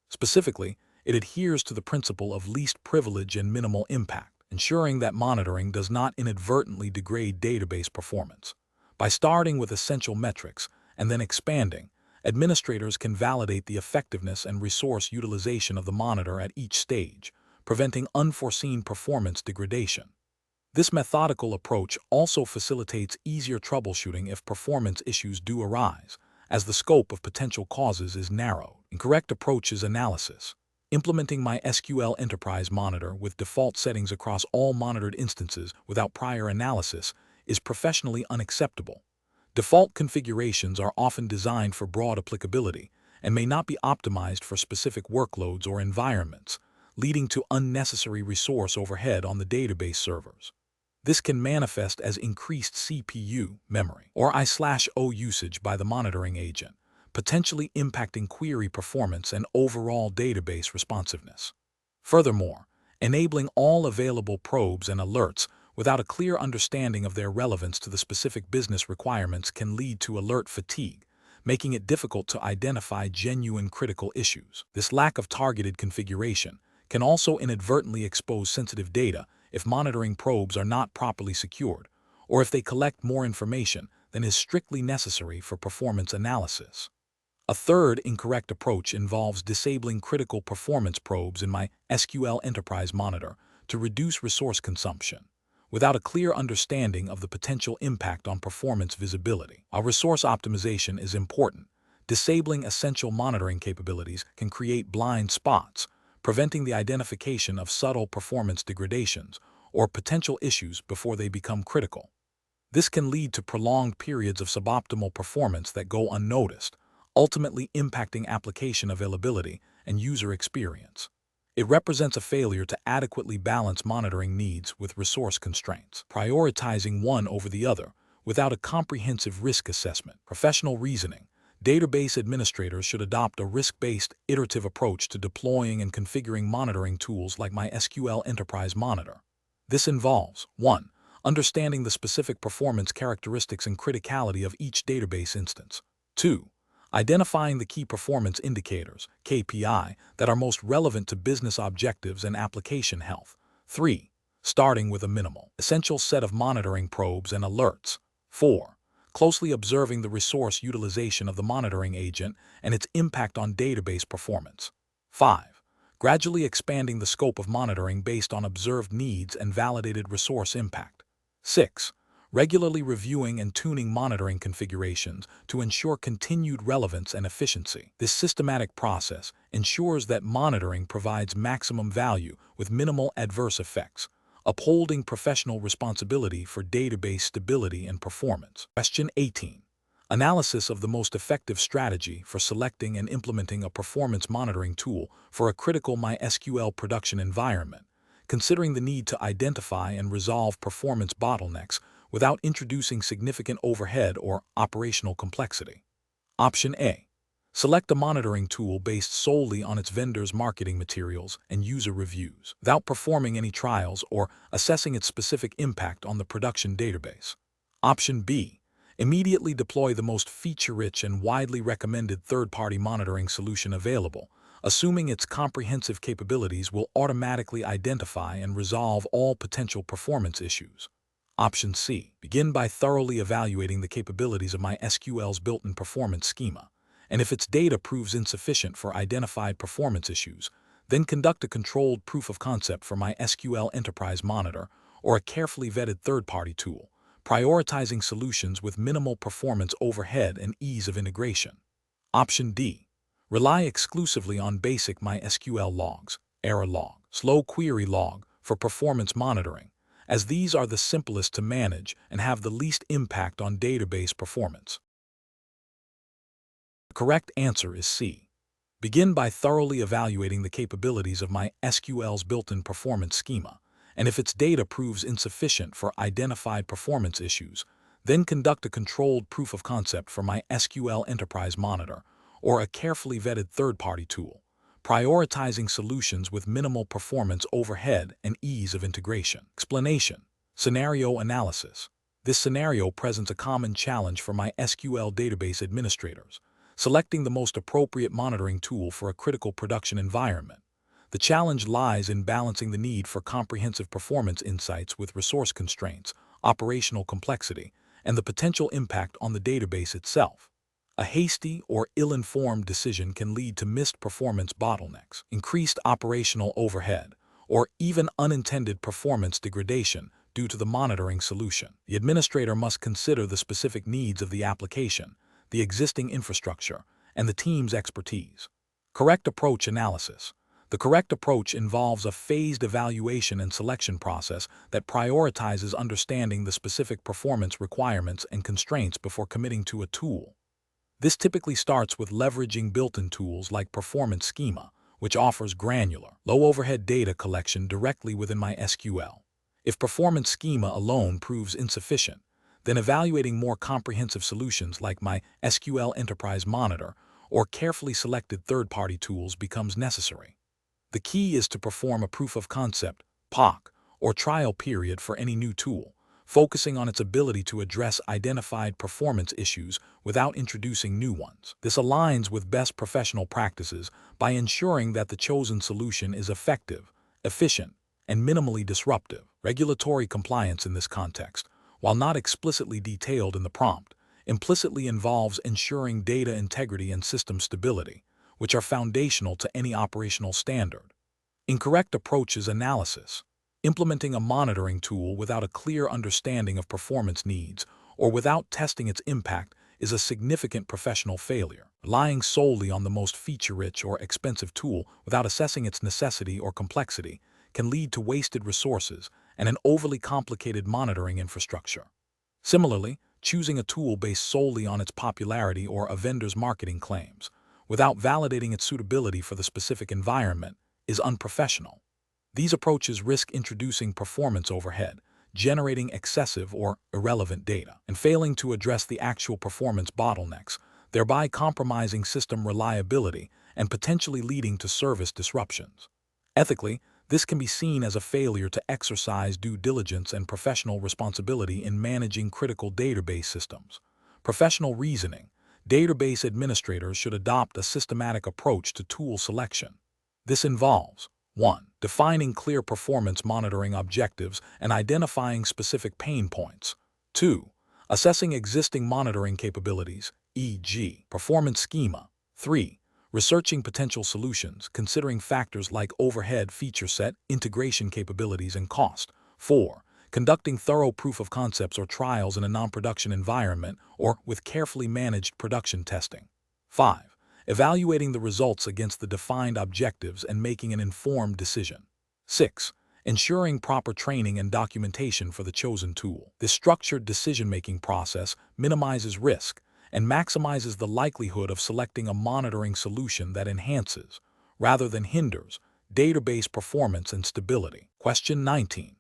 Specifically, it adheres to the principle of least privilege and minimal impact, ensuring that monitoring does not inadvertently degrade database performance. By starting with essential metrics and then expanding, administrators can validate the effectiveness and resource utilization of the monitor at each stage, preventing unforeseen performance degradation. This methodical approach also facilitates easier troubleshooting if performance issues do arise, as the scope of potential causes is narrowed. Incorrect approach is analysis. Implementing MySQL Enterprise Monitor with default settings across all monitored instances without prior analysis is professionally unacceptable. Default configurations are often designed for broad applicability and may not be optimized for specific workloads or environments, leading to unnecessary resource overhead on the database servers. This can manifest as increased CPU, memory, or I/O usage by the monitoring agent, potentially impacting query performance and overall database responsiveness. Furthermore, enabling all available probes and alerts without a clear understanding of their relevance to the specific business requirements can lead to alert fatigue, making it difficult to identify genuine critical issues. This lack of targeted configuration can also inadvertently expose sensitive data if monitoring probes are not properly secured, or if they collect more information than is strictly necessary for performance analysis. A third incorrect approach involves disabling critical performance probes in MySQL Enterprise Monitor to reduce resource consumption, without a clear understanding of the potential impact on performance visibility. While resource optimization is important, disabling essential monitoring capabilities can create blind spots, preventing the identification of subtle performance degradations or potential issues before they become critical. This can lead to prolonged periods of suboptimal performance that go unnoticed, ultimately impacting application availability and user experience. It represents a failure to adequately balance monitoring needs with resource constraints, prioritizing one over the other without a comprehensive risk assessment. Professional reasoning. Database administrators should adopt a risk-based, iterative approach to deploying and configuring monitoring tools like MySQL Enterprise Monitor. This involves 1. Understanding the specific performance characteristics and criticality of each database instance. 2. Identifying the key performance indicators, KPI, that are most relevant to business objectives and application health. 3. Starting with a minimal, essential set of monitoring probes and alerts. 4. Closely observing the resource utilization of the monitoring agent and its impact on database performance. 5. Gradually expanding the scope of monitoring based on observed needs and validated resource impact. 6. Regularly reviewing and tuning monitoring configurations to ensure continued relevance and efficiency. This systematic process ensures that monitoring provides maximum value with minimal adverse effects, upholding professional responsibility for database stability and performance. Question 18. Analysis of the most effective strategy for selecting and implementing a performance monitoring tool for a critical MySQL production environment, considering the need to identify and resolve performance bottlenecks without introducing significant overhead or operational complexity. Option A. Select a monitoring tool based solely on its vendor's marketing materials and user reviews, without performing any trials or assessing its specific impact on the production database. Option B. Immediately deploy the most feature-rich and widely recommended third-party monitoring solution available, assuming its comprehensive capabilities will automatically identify and resolve all potential performance issues. Option C. Begin by thoroughly evaluating the capabilities of MySQL's built-in performance schema, and if its data proves insufficient for identified performance issues, then conduct a controlled proof of concept for MySQL Enterprise Monitor or a carefully vetted third-party tool, prioritizing solutions with minimal performance overhead and ease of integration. Option D. Rely exclusively on basic MySQL logs, error log, slow query log for performance monitoring, as these are the simplest to manage and have the least impact on database performance. The correct answer is C. Begin by thoroughly evaluating the capabilities of MySQL's built-in performance schema, and if its data proves insufficient for identified performance issues, then conduct a controlled proof of concept for MySQL Enterprise Monitor or a carefully vetted third-party tool, prioritizing solutions with minimal performance overhead and ease of integration. Explanation. Scenario analysis. This scenario presents a common challenge for MySQL database administrators, selecting the most appropriate monitoring tool for a critical production environment. The challenge lies in balancing the need for comprehensive performance insights with resource constraints, operational complexity, and the potential impact on the database itself. A hasty or ill-informed decision can lead to missed performance bottlenecks, increased operational overhead, or even unintended performance degradation due to the monitoring solution. The administrator must consider the specific needs of the application, the existing infrastructure, and the team's expertise. Correct approach analysis. The correct approach involves a phased evaluation and selection process that prioritizes understanding the specific performance requirements and constraints before committing to a tool. This typically starts with leveraging built-in tools like Performance Schema, which offers granular, low-overhead data collection directly within MySQL. If Performance Schema alone proves insufficient, then evaluating more comprehensive solutions like MySQL Enterprise Monitor or carefully selected third-party tools becomes necessary. The key is to perform a proof of concept, POC, or trial period for any new tool, focusing on its ability to address identified performance issues without introducing new ones. This aligns with best professional practices by ensuring that the chosen solution is effective, efficient, and minimally disruptive. Regulatory compliance in this context, while not explicitly detailed in the prompt, implicitly involves ensuring data integrity and system stability, which are foundational to any operational standard. Incorrect approach is analysis. Implementing a monitoring tool without a clear understanding of performance needs or without testing its impact is a significant professional failure. Relying solely on the most feature-rich or expensive tool without assessing its necessity or complexity can lead to wasted resources and an overly complicated monitoring infrastructure. Similarly, choosing a tool based solely on its popularity or a vendor's marketing claims, without validating its suitability for the specific environment, is unprofessional. These approaches risk introducing performance overhead, generating excessive or irrelevant data, and failing to address the actual performance bottlenecks, thereby compromising system reliability and potentially leading to service disruptions. Ethically, this can be seen as a failure to exercise due diligence and professional responsibility in managing critical database systems. Professional reasoning. Database administrators should adopt a systematic approach to tool selection. This involves 1. Defining clear performance monitoring objectives and identifying specific pain points. 2. Assessing existing monitoring capabilities, e.g., performance schema. 3. Researching potential solutions, considering factors like overhead, feature set, integration capabilities, and cost. 4. Conducting thorough proof of concepts or trials in a non-production environment or with carefully managed production testing. 5. Evaluating the results against the defined objectives and making an informed decision. 6. Ensuring proper training and documentation for the chosen tool. This structured decision-making process minimizes risk and maximizes the likelihood of selecting a monitoring solution that enhances, rather than hinders, database performance and stability. Question 19.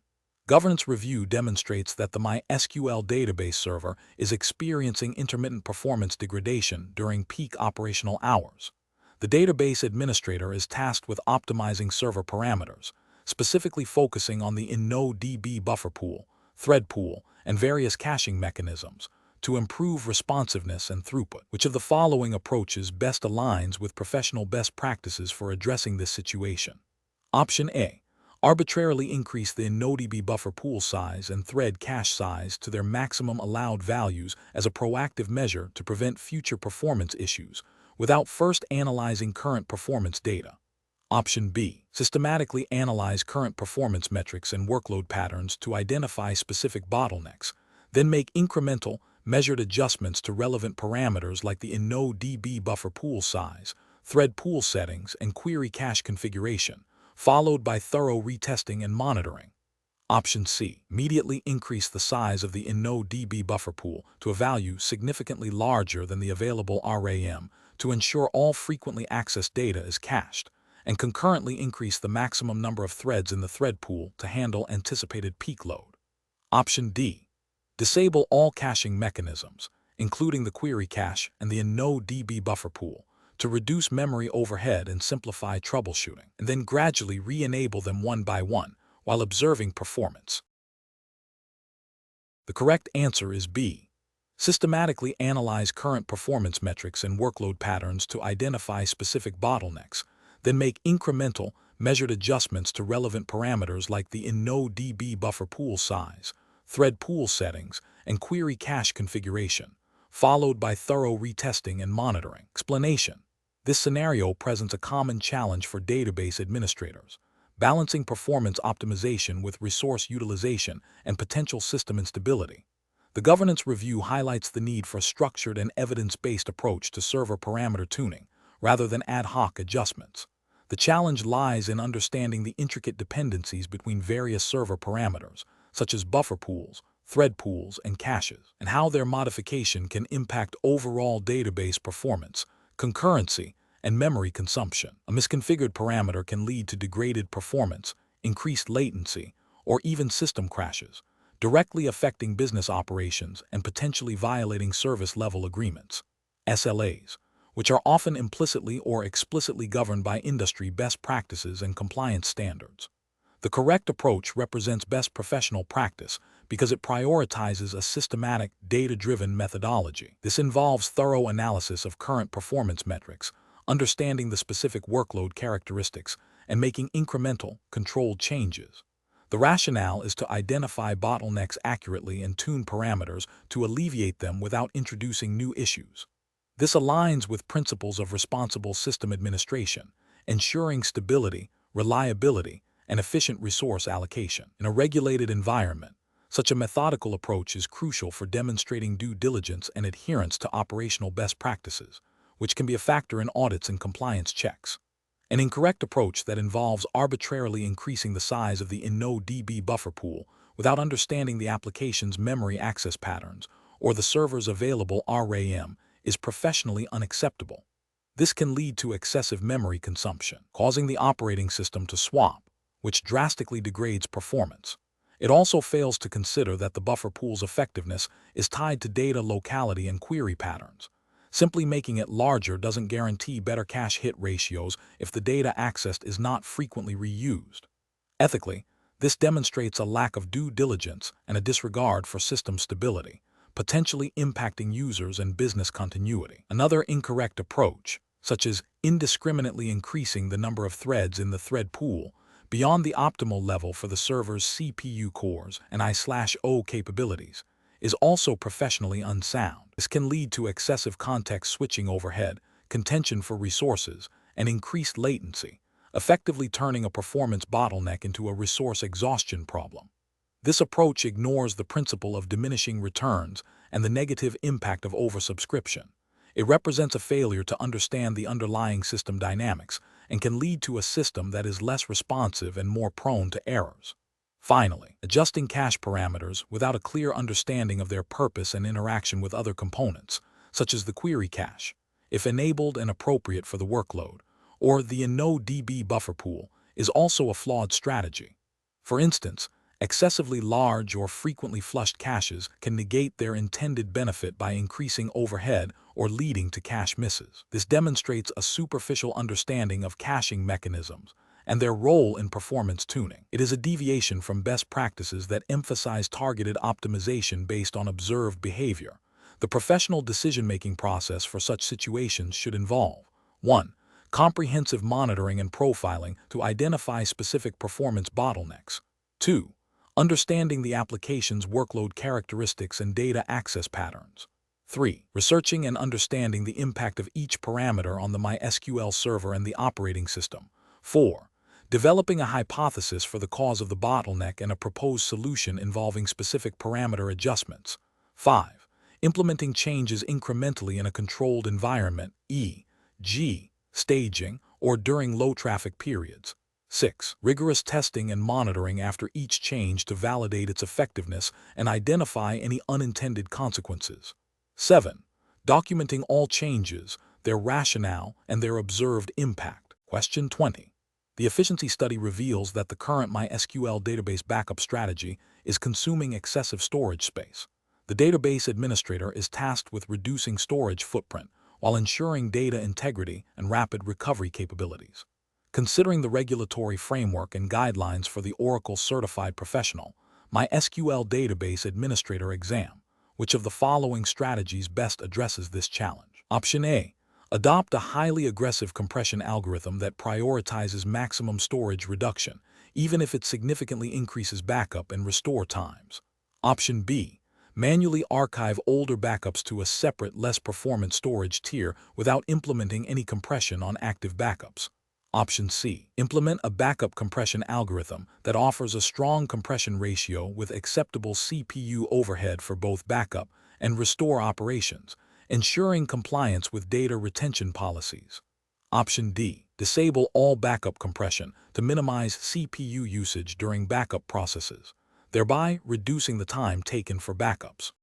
Governance review demonstrates that the MySQL database server is experiencing intermittent performance degradation during peak operational hours. The database administrator is tasked with optimizing server parameters, specifically focusing on the InnoDB buffer pool, thread pool, and various caching mechanisms to improve responsiveness and throughput. Which of the following approaches best aligns with professional best practices for addressing this situation? Option A. Arbitrarily increase the InnoDB buffer pool size and thread cache size to their maximum allowed values as a proactive measure to prevent future performance issues, without first analyzing current performance data. Option B. Systematically analyze current performance metrics and workload patterns to identify specific bottlenecks, then make incremental, measured adjustments to relevant parameters like the InnoDB buffer pool size, thread pool settings, and query cache configuration, followed by thorough retesting and monitoring. Option C. Immediately increase the size of the InnoDB buffer pool to a value significantly larger than the available RAM to ensure all frequently accessed data is cached, and concurrently increase the maximum number of threads in the thread pool to handle anticipated peak load. Option D. Disable all caching mechanisms, including the query cache and the InnoDB buffer pool, to reduce memory overhead and simplify troubleshooting, and then gradually re-enable them one by one while observing performance. The correct answer is B. Systematically analyze current performance metrics and workload patterns to identify specific bottlenecks, then make incremental, measured adjustments to relevant parameters like the InnoDB buffer pool size, thread pool settings, and query cache configuration, followed by thorough retesting and monitoring. Explanation. This scenario presents a common challenge for database administrators, balancing performance optimization with resource utilization and potential system instability. The governance review highlights the need for a structured and evidence-based approach to server parameter tuning, rather than ad hoc adjustments. The challenge lies in understanding the intricate dependencies between various server parameters, such as buffer pools, thread pools, and caches, and how their modification can impact overall database performance, concurrency, and memory consumption. A misconfigured parameter can lead to degraded performance, increased latency, or even system crashes, directly affecting business operations and potentially violating service-level agreements, SLAs, which are often implicitly or explicitly governed by industry best practices and compliance standards. The correct approach represents best professional practice because it prioritizes a systematic, data-driven methodology. This involves thorough analysis of current performance metrics, understanding the specific workload characteristics, and making incremental, controlled changes. The rationale is to identify bottlenecks accurately and tune parameters to alleviate them without introducing new issues. This aligns with principles of responsible system administration, ensuring stability, reliability, and efficient resource allocation. In a regulated environment, such a methodical approach is crucial for demonstrating due diligence and adherence to operational best practices, which can be a factor in audits and compliance checks. An incorrect approach that involves arbitrarily increasing the size of the InnoDB buffer pool without understanding the application's memory access patterns or the server's available RAM is professionally unacceptable. This can lead to excessive memory consumption, causing the operating system to swap, which drastically degrades performance. It also fails to consider that the buffer pool's effectiveness is tied to data locality and query patterns. Simply making it larger doesn't guarantee better cache hit ratios if the data accessed is not frequently reused. Ethically, this demonstrates a lack of due diligence and a disregard for system stability, potentially impacting users and business continuity. Another incorrect approach, such as indiscriminately increasing the number of threads in the thread pool beyond the optimal level for the server's CPU cores and I/O capabilities, is also professionally unsound. This can lead to excessive context switching overhead, contention for resources, and increased latency, effectively turning a performance bottleneck into a resource exhaustion problem. This approach ignores the principle of diminishing returns and the negative impact of oversubscription. It represents a failure to understand the underlying system dynamics and can lead to a system that is less responsive and more prone to errors. Finally, adjusting cache parameters without a clear understanding of their purpose and interaction with other components, such as the query cache, if enabled and appropriate for the workload, or the InnoDB buffer pool, is also a flawed strategy. For instance, excessively large or frequently flushed caches can negate their intended benefit by increasing overhead or leading to cache misses. This demonstrates a superficial understanding of caching mechanisms and their role in performance tuning. It is a deviation from best practices that emphasize targeted optimization based on observed behavior, The professional decision-making process for such situations should involve 1. Comprehensive monitoring and profiling to identify specific performance bottlenecks. 2. Understanding the application's workload characteristics and data access patterns. 3. Researching and understanding the impact of each parameter on the MySQL server and the operating system. 4. Developing a hypothesis for the cause of the bottleneck and a proposed solution involving specific parameter adjustments. 5. Implementing changes incrementally in a controlled environment, e.g., staging, or during low-traffic periods. 6. Rigorous testing and monitoring after each change to validate its effectiveness and identify any unintended consequences. 7. Documenting all changes, their rationale, and their observed impact. Question 20. The efficiency study reveals that the current MySQL database backup strategy is consuming excessive storage space. The database administrator is tasked with reducing storage footprint while ensuring data integrity and rapid recovery capabilities. Considering the regulatory framework and guidelines for the Oracle Certified Professional, MySQL Database Administrator exam, which of the following strategies best addresses this challenge? Option A. Adopt a highly aggressive compression algorithm that prioritizes maximum storage reduction, even if it significantly increases backup and restore times. Option B. Manually archive older backups to a separate, less performant storage tier without implementing any compression on active backups. Option C. Implement a backup compression algorithm that offers a strong compression ratio with acceptable CPU overhead for both backup and restore operations, ensuring compliance with data retention policies. Option D. Disable all backup compression to minimize CPU usage during backup processes, thereby reducing the time taken for backups.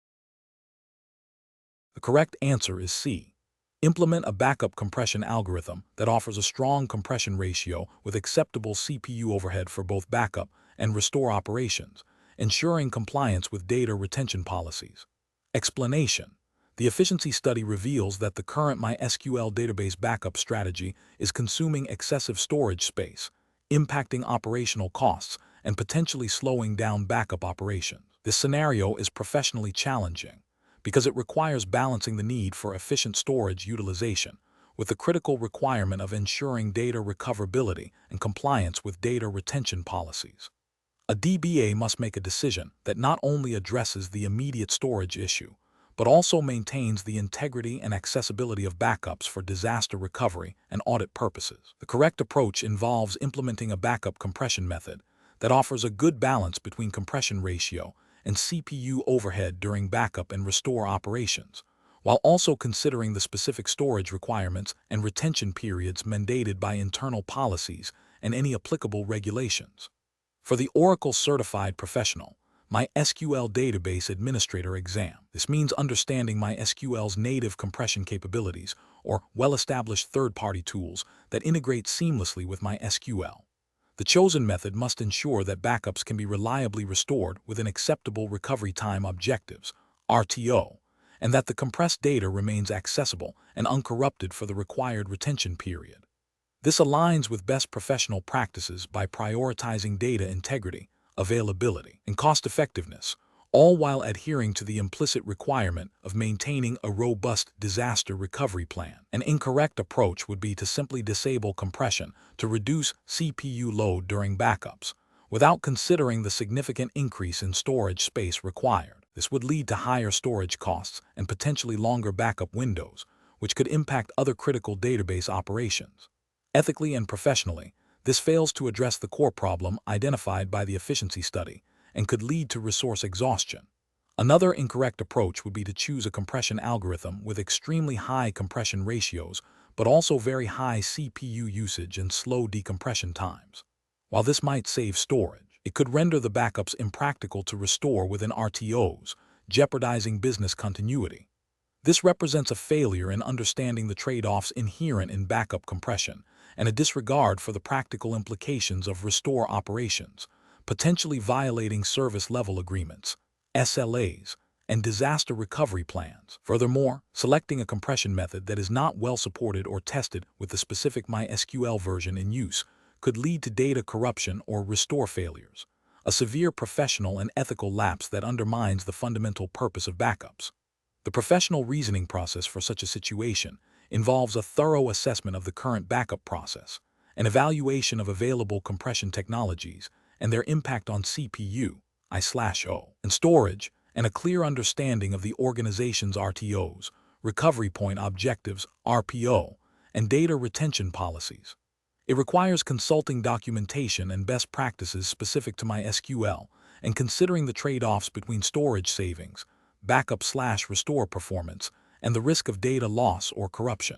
The correct answer is C. Implement a backup compression algorithm that offers a strong compression ratio with acceptable CPU overhead for both backup and restore operations, ensuring compliance with data retention policies. Explanation: the efficiency study reveals that the current MySQL database backup strategy is consuming excessive storage space, impacting operational costs, and potentially slowing down backup operations. This scenario is professionally challenging because it requires balancing the need for efficient storage utilization with the critical requirement of ensuring data recoverability and compliance with data retention policies. A DBA must make a decision that not only addresses the immediate storage issue, but also maintains the integrity and accessibility of backups for disaster recovery and audit purposes. The correct approach involves implementing a backup compression method that offers a good balance between compression ratio and CPU overhead during backup and restore operations, while also considering the specific storage requirements and retention periods mandated by internal policies and any applicable regulations. For the Oracle Certified Professional, MySQL Database Administrator exam. This means understanding MySQL's native compression capabilities or well-established third-party tools that integrate seamlessly with MySQL. The chosen method must ensure that backups can be reliably restored within acceptable recovery time objectives, RTO, and that the compressed data remains accessible and uncorrupted for the required retention period. This aligns with best professional practices by prioritizing data integrity, availability, and cost-effectiveness, all while adhering to the implicit requirement of maintaining a robust disaster recovery plan. An incorrect approach would be to simply disable compression to reduce CPU load during backups, without considering the significant increase in storage space required. This would lead to higher storage costs and potentially longer backup windows, which could impact other critical database operations. Ethically and professionally, this fails to address the core problem identified by the efficiency study and could lead to resource exhaustion. Another incorrect approach would be to choose a compression algorithm with extremely high compression ratios, but also very high CPU usage and slow decompression times. While this might save storage, it could render the backups impractical to restore within RTOs, jeopardizing business continuity. This represents a failure in understanding the trade-offs inherent in backup compression and a disregard for the practical implications of restore operations, potentially violating service-level agreements, SLAs, and disaster recovery plans. Furthermore, selecting a compression method that is not well supported or tested with the specific MySQL version in use could lead to data corruption or restore failures, a severe professional and ethical lapse that undermines the fundamental purpose of backups. The professional reasoning process for such a situation involves a thorough assessment of the current backup process, an evaluation of available compression technologies and their impact on CPU, I/O, and storage, and a clear understanding of the organization's RTOs, recovery point objectives, RPO, and data retention policies. It requires consulting documentation and best practices specific to MySQL and considering the trade-offs between storage savings, backup/restore performance, and the risk of data loss or corruption.